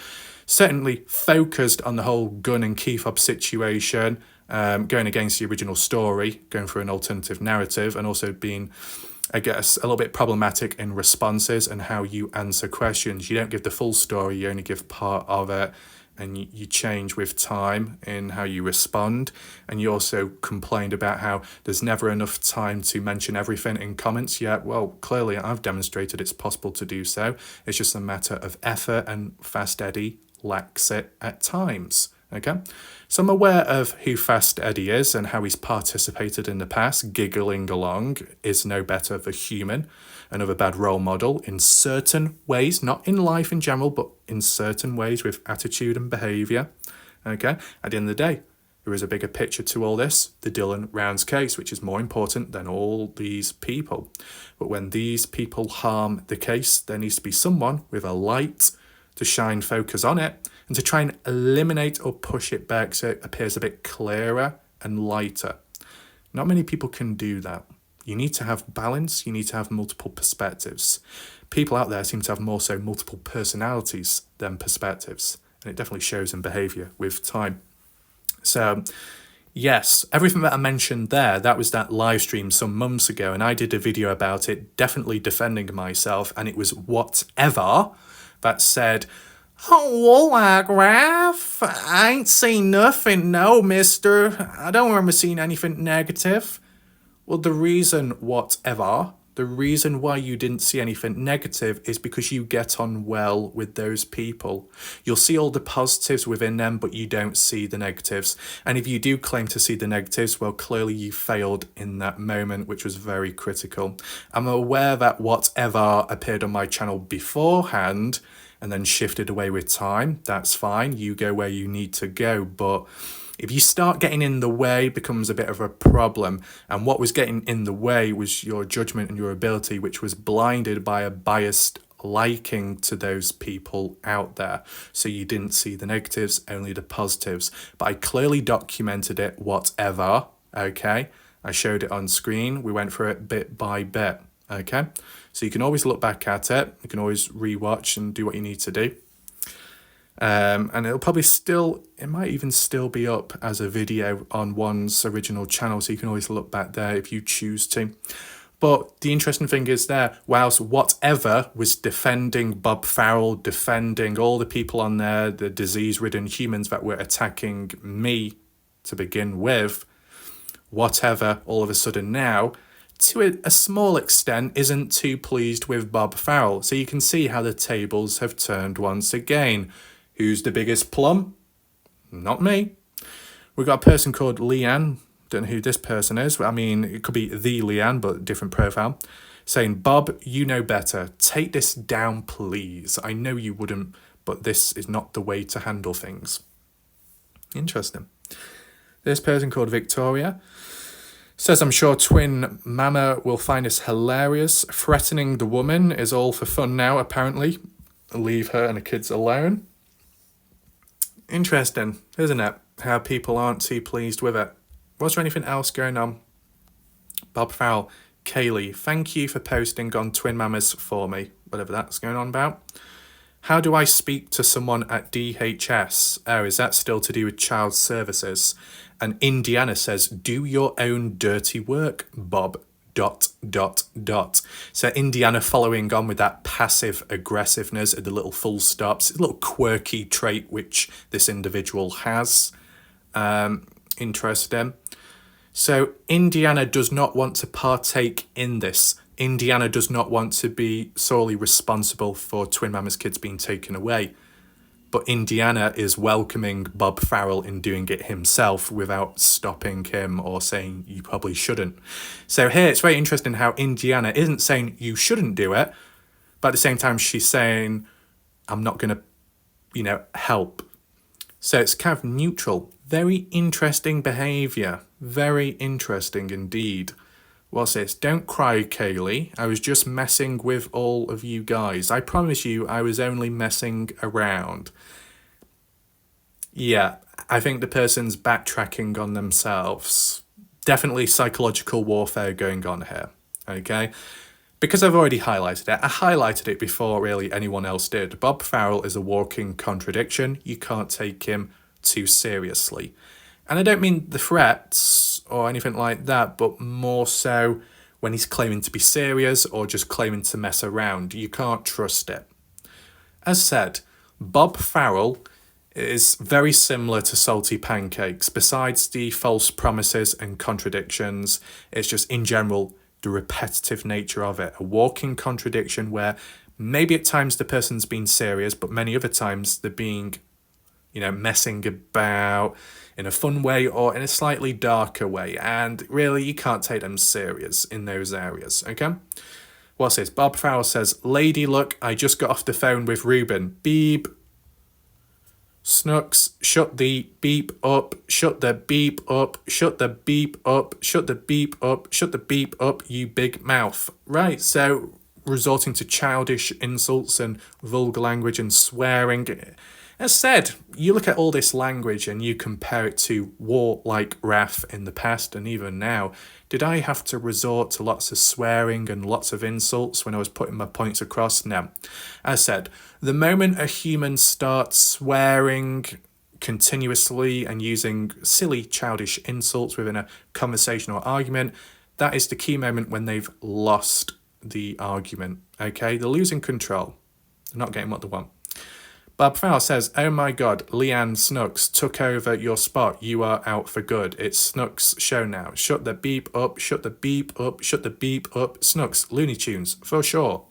certainly focused on the whole Gunn and Keith situation, going against the original story, going for an alternative narrative, and also being I guess, a little bit problematic in responses and how you answer questions. You don't give the full story, you only give part of it, and you change with time in how you respond. And you also complained about how there's never enough time to mention everything in comments. Yeah, well, clearly I've demonstrated it's possible to do so. It's just a matter of effort, and Fast Eddie lacks it at times. Okay, so I'm aware of who Fast Eddie is and how he's participated in the past. Giggling along is no better of a human, another bad role model in certain ways, not in life in general, but in certain ways with attitude and behaviour. Okay, at the end of the day, there is a bigger picture to all this, the Dylan Rounds case, which is more important than all these people. But when these people harm the case, there needs to be someone with a light to shine focus on it and to try and eliminate or push it back so it appears a bit clearer and lighter. Not many people can do that. You need to have balance, you need to have multiple perspectives. People out there seem to have more so multiple personalities than perspectives, and it definitely shows in behaviour with time. So yes, everything that I mentioned there, that was that live stream some months ago, and I did a video about it, definitely defending myself, and it was whatever that said, "Oh, well, Graf, I ain't seen nothing, no, mister. I don't remember seeing anything negative." Well, the reason why you didn't see anything negative is because you get on well with those people. You'll see all the positives within them, but you don't see the negatives. And if you do claim to see the negatives, well, clearly you failed in that moment, which was very critical. I'm aware that whatever appeared on my channel beforehand and then shifted away with time, that's fine. You go where you need to go. But if you start getting in the way, it becomes a bit of a problem. And what was getting in the way was your judgment and your ability, which was blinded by a biased liking to those people out there. So you didn't see the negatives, only the positives. But I clearly documented it, whatever, okay? I showed it on screen. We went through it bit by bit, okay? So you can always look back at it. You can always rewatch and do what you need to do. And it'll probably it might even still be up as a video on one's original channel, so you can always look back there if you choose to. But the interesting thing is there, whilst whatever was defending Bob Farrell, defending all the people on there, the disease-ridden humans that were attacking me to begin with, whatever all of a sudden now, to a small extent, isn't too pleased with Bob Farrell. So you can see how the tables have turned once again. Who's the biggest plum? Not me. We've got a person called Leanne. Don't know who this person is. I mean, it could be the Leanne, but different profile. Saying, "Bob, you know better. Take this down, please. I know you wouldn't, but this is not the way to handle things." Interesting. This person called Victoria says, "I'm sure Twin Mama will find this hilarious. Threatening the woman is all for fun now, apparently. Leave her and the kids alone." Interesting, isn't it? How people aren't too pleased with it. Was there anything else going on? Bob Farrell, Kaylee, thank you for posting on Twin Mamas for me, whatever that's going on about. How do I speak to someone at DHS? Oh, is that still to do with child services? And Indiana says, "Do your own dirty work, Bob. ... So Indiana following on with that passive aggressiveness at the little full stops, a little quirky trait which this individual has. Interesting. So Indiana does not want to partake in this. Indiana does not want to be solely responsible for Twin Mama's kids being taken away. But Indiana is welcoming Bob Farrell in doing it himself without stopping him or saying you probably shouldn't. So here it's very interesting how Indiana isn't saying you shouldn't do it, but at the same time she's saying I'm not going to, help. So it's kind of neutral. Very interesting behaviour. Very interesting indeed. What's this? Don't cry, Kaylee. I was just messing with all of you guys. I promise you I was only messing around. Yeah, I think the person's backtracking on themselves. Definitely psychological warfare going on here, okay? Because I've already highlighted it. I highlighted it before really anyone else did. Bob Farrell is a walking contradiction. You can't take him too seriously. And I don't mean the threats or anything like that, but more so when he's claiming to be serious or just claiming to mess around. You can't trust it. As said, Bob Farrell is very similar to salty pancakes. Besides the false promises and contradictions, it's just in general the repetitive nature of it. A walking contradiction where maybe at times the person's being serious, but many other times they're being, messing about in a fun way or in a slightly darker way. And really, you can't take them serious in those areas, okay? What's this? Bob Farrell says, "Lady, look, I just got off the phone with Ruben. Beep. Snooks, shut the beep up, shut the beep up, shut the beep up, shut the beep up, shut the beep up, you big mouth." Right, so resorting to childish insults and vulgar language and swearing. As said, you look at all this language and you compare it to warlike wrath in the past and even now. Did I have to resort to lots of swearing and lots of insults when I was putting my points across? No. As said, the moment a human starts swearing continuously and using silly, childish insults within a conversation or argument, that is the key moment when they've lost the argument, okay? They're losing control. They're not getting what they want. Bob Farrell says, "Oh my God, Leanne Snooks took over your spot. You are out for good. It's Snooks' show now. Shut the beep up, shut the beep up, shut the beep up. Snooks, Looney Tunes, for sure."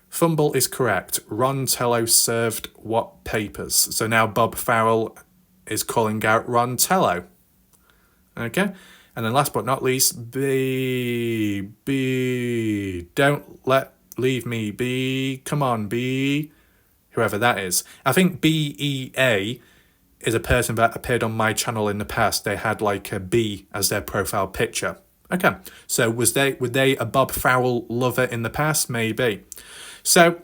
Fumble is correct. Ron Tello served what papers? So now Bob Farrell is calling out Ron Tello. Okay? And then last but not least, B. Don't leave me be. Come on, B. Whoever that is. I think BEA is a person that appeared on my channel in the past. They had like a B as their profile picture. Okay, so were they a Bob Farrell lover in the past? Maybe. So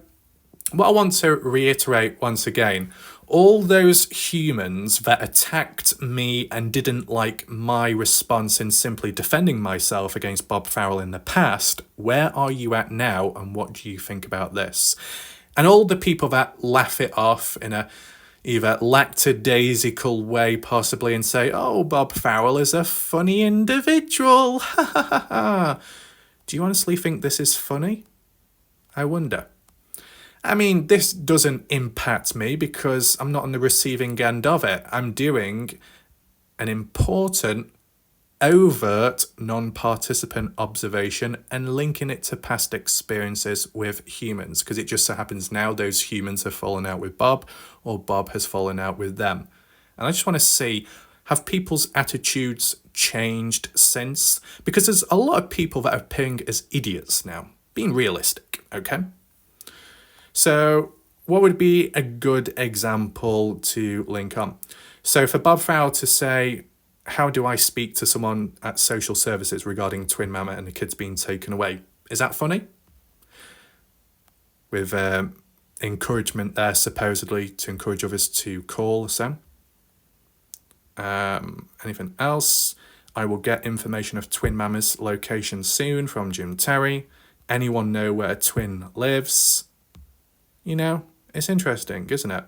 what I want to reiterate once again, all those humans that attacked me and didn't like my response in simply defending myself against Bob Farrell in the past, where are you at now and what do you think about this? And all the people that laugh it off in a either lackadaisical way possibly and say, "Oh, Bob Farrell is a funny individual. Ha ha ha ha." Do you honestly think this is funny? I wonder. I mean, this doesn't impact me because I'm not on the receiving end of it. I'm doing an important, overt, non-participant observation and linking it to past experiences with humans, because it just so happens now those humans have fallen out with Bob or Bob has fallen out with them. And I just want to see, have people's attitudes changed since? Because there's a lot of people that are appearing as idiots now, being realistic, okay? So what would be a good example to link on? So for Bob Farrell to say, "How do I speak to someone at social services regarding twin mama and the kids being taken away?" Is that funny? With encouragement there, supposedly, to encourage others to call Sam. Anything else? "I will get information of twin mama's location soon" from Jim Terry. "Anyone know where a twin lives?" It's interesting, isn't it?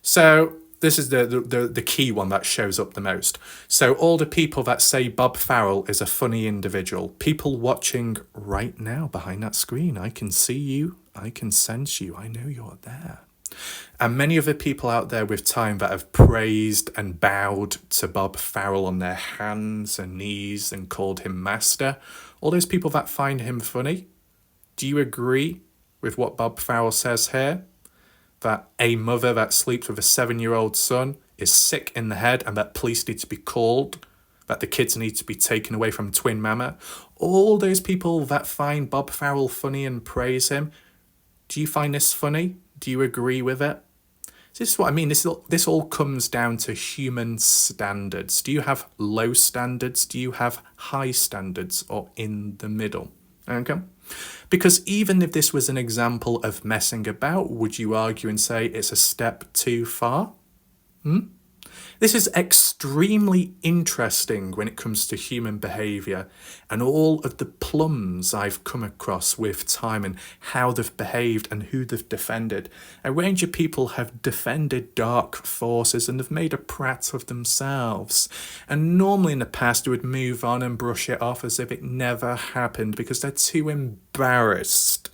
So this is the key one that shows up the most. So all the people that say Bob Farrell is a funny individual, people watching right now behind that screen, I can see you, I can sense you, I know you're there. And many of the people out there with time that have praised and bowed to Bob Farrell on their hands and knees and called him master, all those people that find him funny, do you agree with what Bob Farrell says here? That a mother that sleeps with a 7-year-old son is sick in the head and that police need to be called, that the kids need to be taken away from twin mama. All those people that find Bob Farrell funny and praise him, do you find this funny? Do you agree with it? This is what I mean. This all comes down to human standards. Do you have low standards? Do you have high standards, or in the middle? Okay? Because even if this was an example of messing about, would you argue and say it's a step too far? This is extremely interesting when it comes to human behaviour and all of the plums I've come across with time and how they've behaved and who they've defended. A range of people have defended dark forces and have made a prat of themselves. And normally in the past they would move on and brush it off as if it never happened because they're too embarrassed.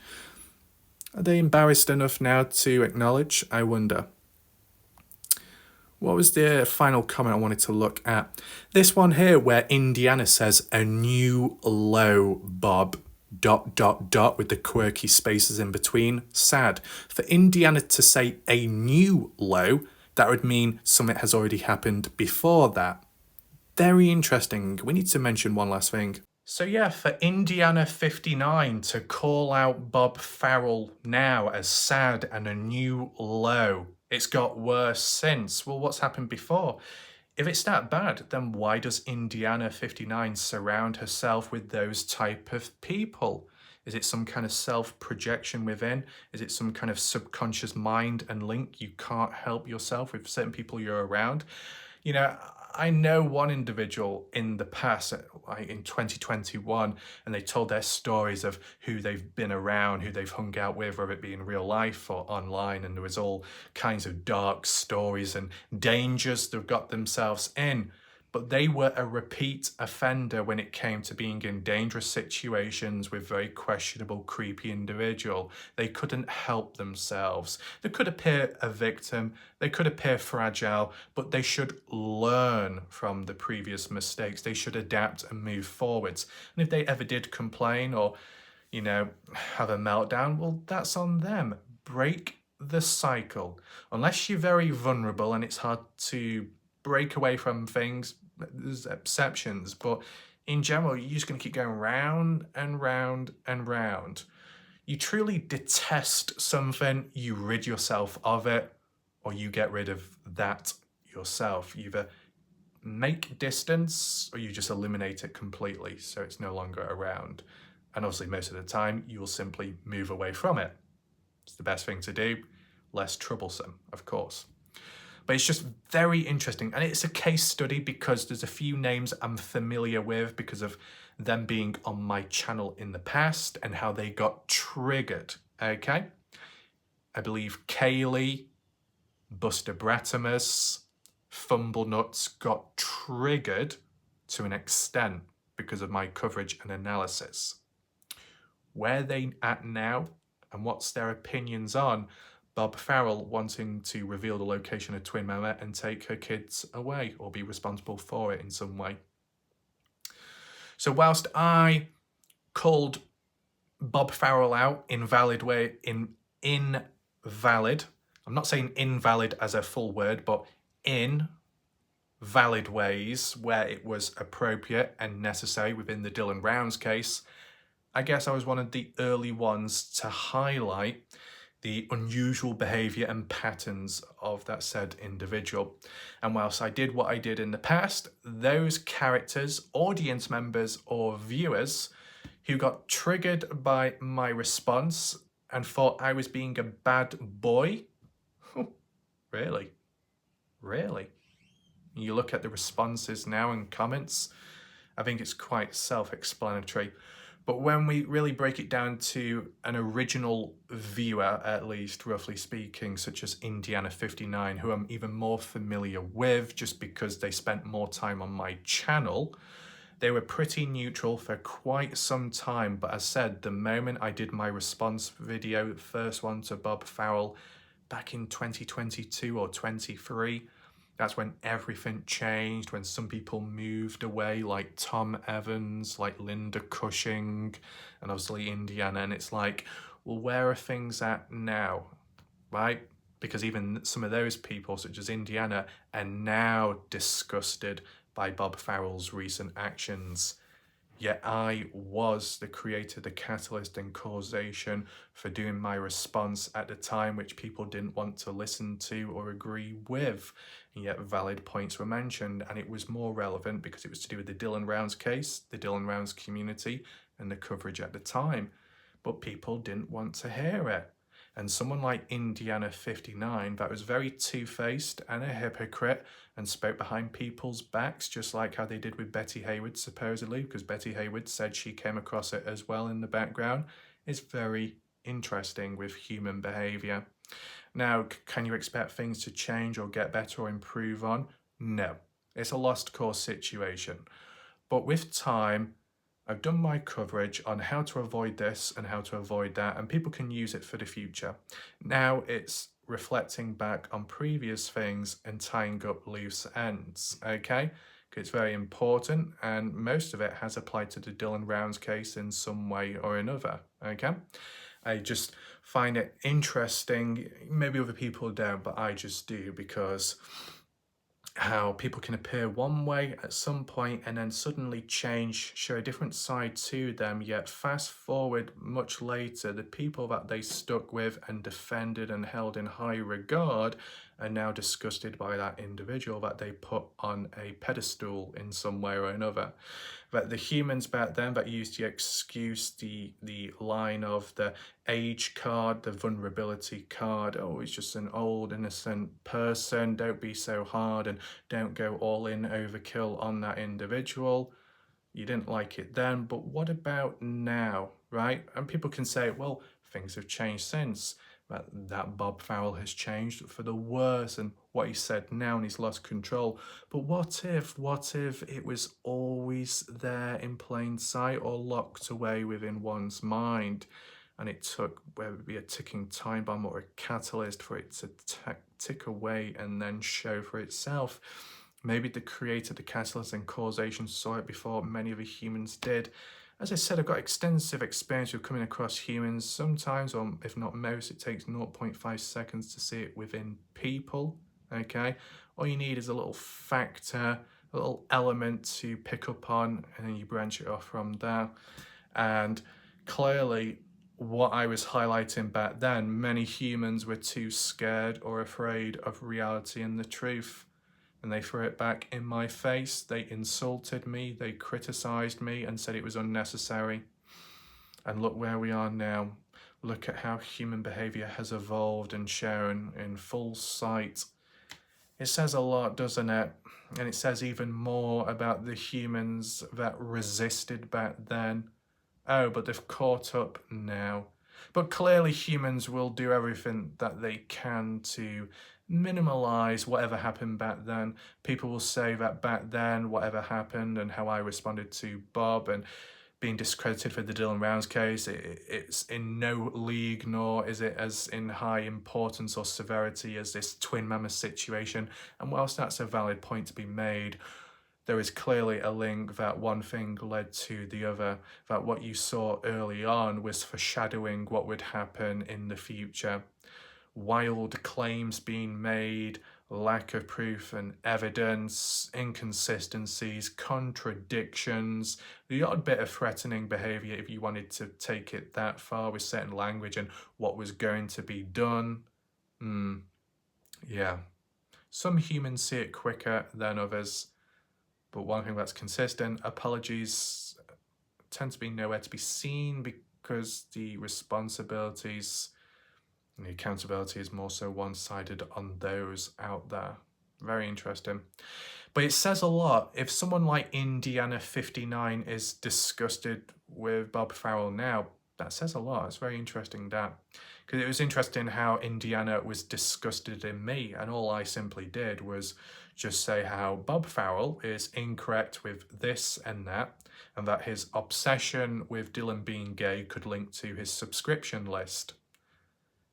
Are they embarrassed enough now to acknowledge? I wonder. What was the final comment I wanted to look at? This one here where Indiana says a new low, Bob, ... with the quirky spaces in between. Sad. For Indiana to say a new low, that would mean something has already happened before that. Very interesting. We need to mention one last thing. So yeah, for Indiana 59 to call out Bob Farrell now as sad and a new low. It's got worse since. Well, what's happened before? If it's that bad, then why does Indiana 59 surround herself with those type of people? Is it some kind of self-projection within? Is it some kind of subconscious mind and link? You can't help yourself with certain people you're around. You know, I know one individual in the past, like in 2021, and they told their stories of who they've been around, who they've hung out with, whether it be in real life or online, and there was all kinds of dark stories and dangers they've got themselves in. But they were a repeat offender when it came to being in dangerous situations with very questionable, creepy individual. They couldn't help themselves. They could appear a victim, they could appear fragile, but they should learn from the previous mistakes. They should adapt and move forwards. And if they ever did complain or, you know, have a meltdown, well, that's on them. Break the cycle. Unless you're very vulnerable and it's hard to break away from things, there's exceptions, but in general, you're just going to keep going round and round and round. You truly detest something, you rid yourself of it, or you get rid of that yourself. You either make distance or you just eliminate it completely so it's no longer around. And obviously, most of the time, you'll simply move away from it. It's the best thing to do, less troublesome, of course. But it's just very interesting. And it's a case study because there's a few names I'm familiar with because of them being on my channel in the past and how they got triggered, okay? I believe Kaylee, Buster Bratamus, Fumblenuts got triggered to an extent because of my coverage and analysis. Where are they at now and what's their opinions on Bob Farrell wanting to reveal the location of Twin Mama and take her kids away or be responsible for it in some way? So whilst I called Bob Farrell out invalid, I'm not saying invalid as a full word, but in valid ways where it was appropriate and necessary within the Dylan Rounds case, I guess I was one of the early ones to highlight the unusual behaviour and patterns of that said individual. And whilst I did what I did in the past, those characters, audience members or viewers who got triggered by my response and thought I was being a bad boy, really? Really? You look at the responses now and comments, I think it's quite self-explanatory. But when we really break it down to an original viewer, at least roughly speaking, such as Indiana 59, who I'm even more familiar with just because they spent more time on my channel, they were pretty neutral for quite some time. But as said, the moment I did my response video, the first one to Bob Farrell back in 2022 or 23, that's when everything changed, when some people moved away, like Tom Evans, like Linda Cushing, and obviously Indiana. And it's like, well, where are things at now, right? Because even some of those people, such as Indiana, are now disgusted by Bob Farrell's recent actions. Yet I was the creator, the catalyst and causation for doing my response at the time, which people didn't want to listen to or agree with. And yet valid points were mentioned, and it was more relevant because it was to do with the Dylan Rounds case, the Dylan Rounds community, and the coverage at the time. But people didn't want to hear it. And someone like Indiana 59 that was very two-faced and a hypocrite and spoke behind people's backs, just like how they did with Betty Haywood, supposedly, because Betty Haywood said she came across it as well in the background, is very interesting with human behavior. Now, can you expect things to change or get better or improve on? No. It's a lost cause situation. But with time, I've done my coverage on how to avoid this and how to avoid that, and people can use it for the future. Now it's reflecting back on previous things and tying up loose ends, okay? It's very important, and most of it has applied to the Dylan Rounds case in some way or another, okay? I just find it interesting, maybe other people don't, but I just do, because how people can appear one way at some point and then suddenly change, show a different side to them, yet fast forward much later, the people that they stuck with and defended and held in high regard are now disgusted by that individual that they put on a pedestal in some way or another. That the humans back then that used the excuse, the line of the age card, the vulnerability card, oh, he's just an old innocent person, don't be so hard and don't go all in overkill on that individual. You didn't like it then, but what about now, right? And people can say, well, things have changed since. That Bob Farrell has changed for the worse, and what he said now, and he's lost control. But what if it was always there in plain sight or locked away within one's mind, and it took, whether it be a ticking time bomb or a catalyst, for it to tick away and then show for itself? Maybe the creator, the catalyst and causation saw it before many of the humans did. As I said, I've got extensive experience with coming across humans. Sometimes, or if not most, it takes 0.5 seconds to see it within people, okay? All you need is a little factor, a little element to pick up on, and then you branch it off from there. And clearly, what I was highlighting back then, many humans were too scared or afraid of reality and the truth. And they threw it back in my face. They insulted me, they criticized me and said it was unnecessary. And look where we are now. Look at how human behavior has evolved and shown in full sight. It says a lot, doesn't it? And it says even more about the humans that resisted back then. Oh, but they've caught up now. But clearly humans will do everything that they can to minimize whatever happened back then. People will say that back then, whatever happened and how I responded to Bob and being discredited for the Dylan Rounds case, it's in no league, nor is it as in high importance or severity as this twin mammoth situation. And whilst that's a valid point to be made, there is clearly a link that one thing led to the other, that what you saw early on was foreshadowing what would happen in the future. Wild claims being made, lack of proof and evidence, inconsistencies, contradictions, the odd bit of threatening behaviour if you wanted to take it that far with certain language and what was going to be done. Yeah. Some humans see it quicker than others. But one thing that's consistent, apologies tend to be nowhere to be seen because the responsibilities and the accountability is more so one-sided on those out there. Very interesting. But it says a lot. If someone like Indiana 59 is disgusted with Bob Farrell now, that says a lot. It's very interesting that. Because it was interesting how Indiana was disgusted in me, and all I simply did was just say how Bob Farrell is incorrect with this and that his obsession with Dylan being gay could link to his subscription list.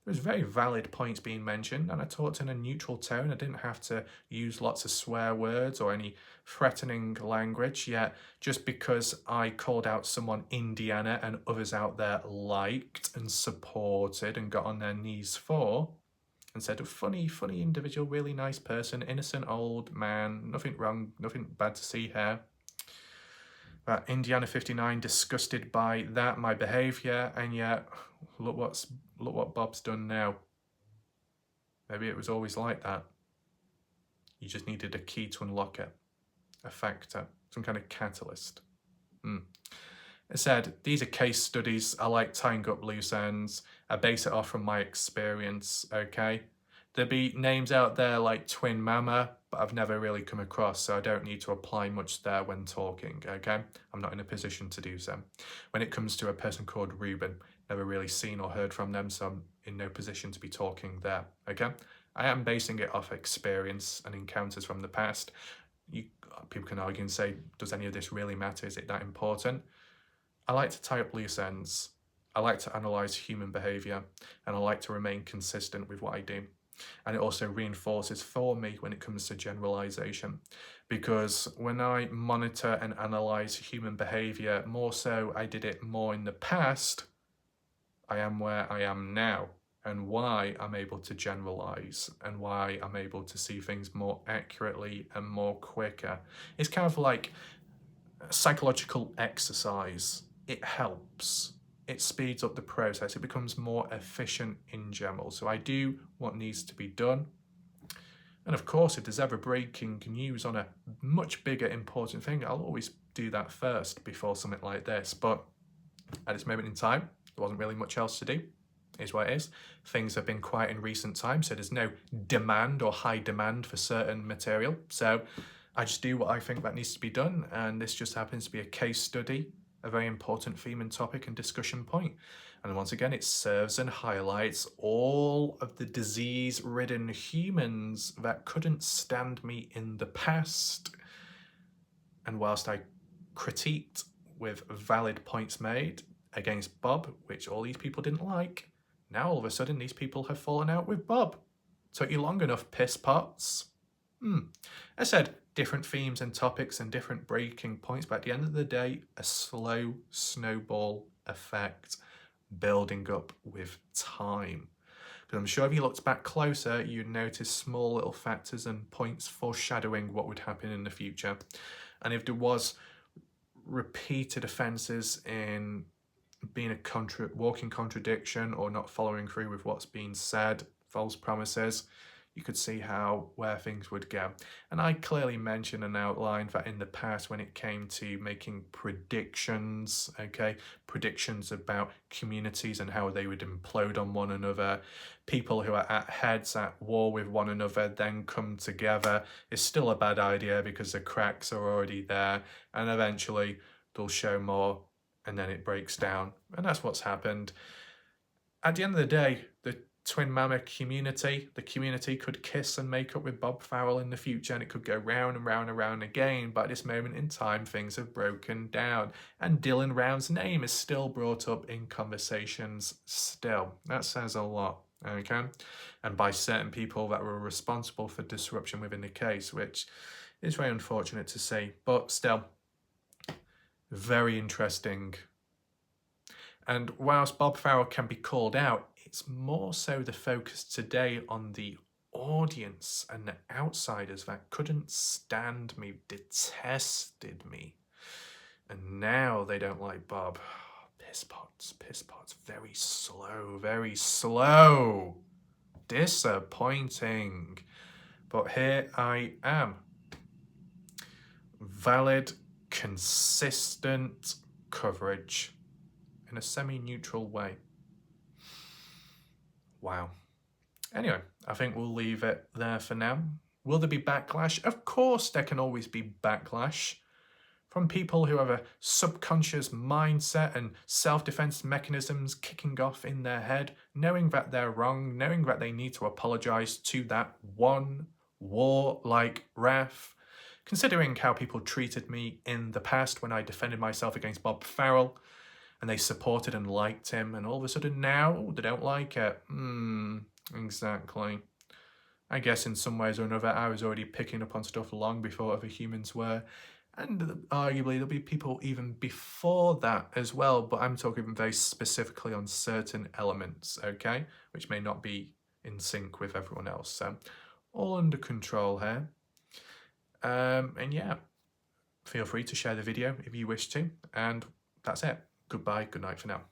There was very valid points being mentioned, and I talked in a neutral tone. I didn't have to use lots of swear words or any threatening language, yet just because I called out someone Indiana and others out there liked and supported and got on their knees for, and said, a funny individual, really nice person, innocent old man, nothing wrong, nothing bad to see here. Indiana 59 disgusted by that, my behaviour, and yet look what Bob's done now. Maybe it was always like that. You just needed a key to unlock it, a factor, some kind of catalyst. I said, these are case studies. I like tying up loose ends. I base it off from my experience, okay? There'll be names out there like Twin Mama, but I've never really come across, so I don't need to apply much there when talking, okay? I'm not in a position to do so. When it comes to a person called Ruben, never really seen or heard from them, so I'm in no position to be talking there, okay? I am basing it off experience and encounters from the past. People can argue and say, does any of this really matter? Is it that important? I like to tie up loose ends. I like to analyse human behaviour, and I like to remain consistent with what I do. And it also reinforces for me when it comes to generalisation, because when I monitor and analyse human behaviour, more so I did it more in the past, I am where I am now, and why I'm able to generalise and why I'm able to see things more accurately and more quicker. It's kind of like psychological exercise. It helps. It speeds up the process. It becomes more efficient in general. So I do what needs to be done. And of course, if there's ever breaking news on a much bigger important thing, I'll always do that first before something like this. But at this moment in time, there wasn't really much else to do. Is what it is. Things have been quiet in recent times, so there's no demand or high demand for certain material. So I just do what I think that needs to be done, and this just happens to be a case study, a very important theme and topic and discussion point. And once again, it serves and highlights all of the disease-ridden humans that couldn't stand me in the past. And whilst I critiqued with valid points made against Bob, which all these people didn't like, now all of a sudden these people have fallen out with Bob. Took you long enough, piss pots. I said different themes and topics and different breaking points, but at the end of the day, a slow snowball effect building up with time. Because I'm sure if you looked back closer, you'd notice small little factors and points foreshadowing what would happen in the future. And if there was repeated offences in being a walking contradiction or not following through with what's being said, false promises, you could see where things would go. And I clearly mentioned and outlined that in the past when it came to making predictions, okay, predictions about communities and how they would implode on one another, people who are at heads at war with one another then come together, is still a bad idea because the cracks are already there, and eventually they'll show more and then it breaks down. And that's what's happened. At the end of the day, the Twin Mama community, the community could kiss and make up with Bob Farrell in the future, and it could go round and round and round again. But at this moment in time, things have broken down. And Dylan Round's name is still brought up in conversations still. That says a lot, okay? And by certain people that were responsible for disruption within the case, which is very unfortunate to see. But still, very interesting. And whilst Bob Farrell can be called out, it's more so the focus today on the audience and the outsiders that couldn't stand me, detested me. And now they don't like Bob. Piss pots, very slow, very slow. Disappointing. But here I am. Valid, consistent coverage in a semi-neutral way. Wow. Anyway, I think we'll leave it there for now. Will there be backlash? Of course there can always be backlash from people who have a subconscious mindset and self-defense mechanisms kicking off in their head, knowing that they're wrong, knowing that they need to apologize to that one warlike ref. Considering how people treated me in the past when I defended myself against Bob Farrell, and they supported and liked him, and all of a sudden now they don't like it. Exactly. I guess in some ways or another I was already picking up on stuff long before other humans were, and arguably there'll be people even before that as well, but I'm talking very specifically on certain elements, okay, which may not be in sync with everyone else. So all under control here. And yeah, feel free to share the video if you wish to, and that's it. Goodbye, good night for now.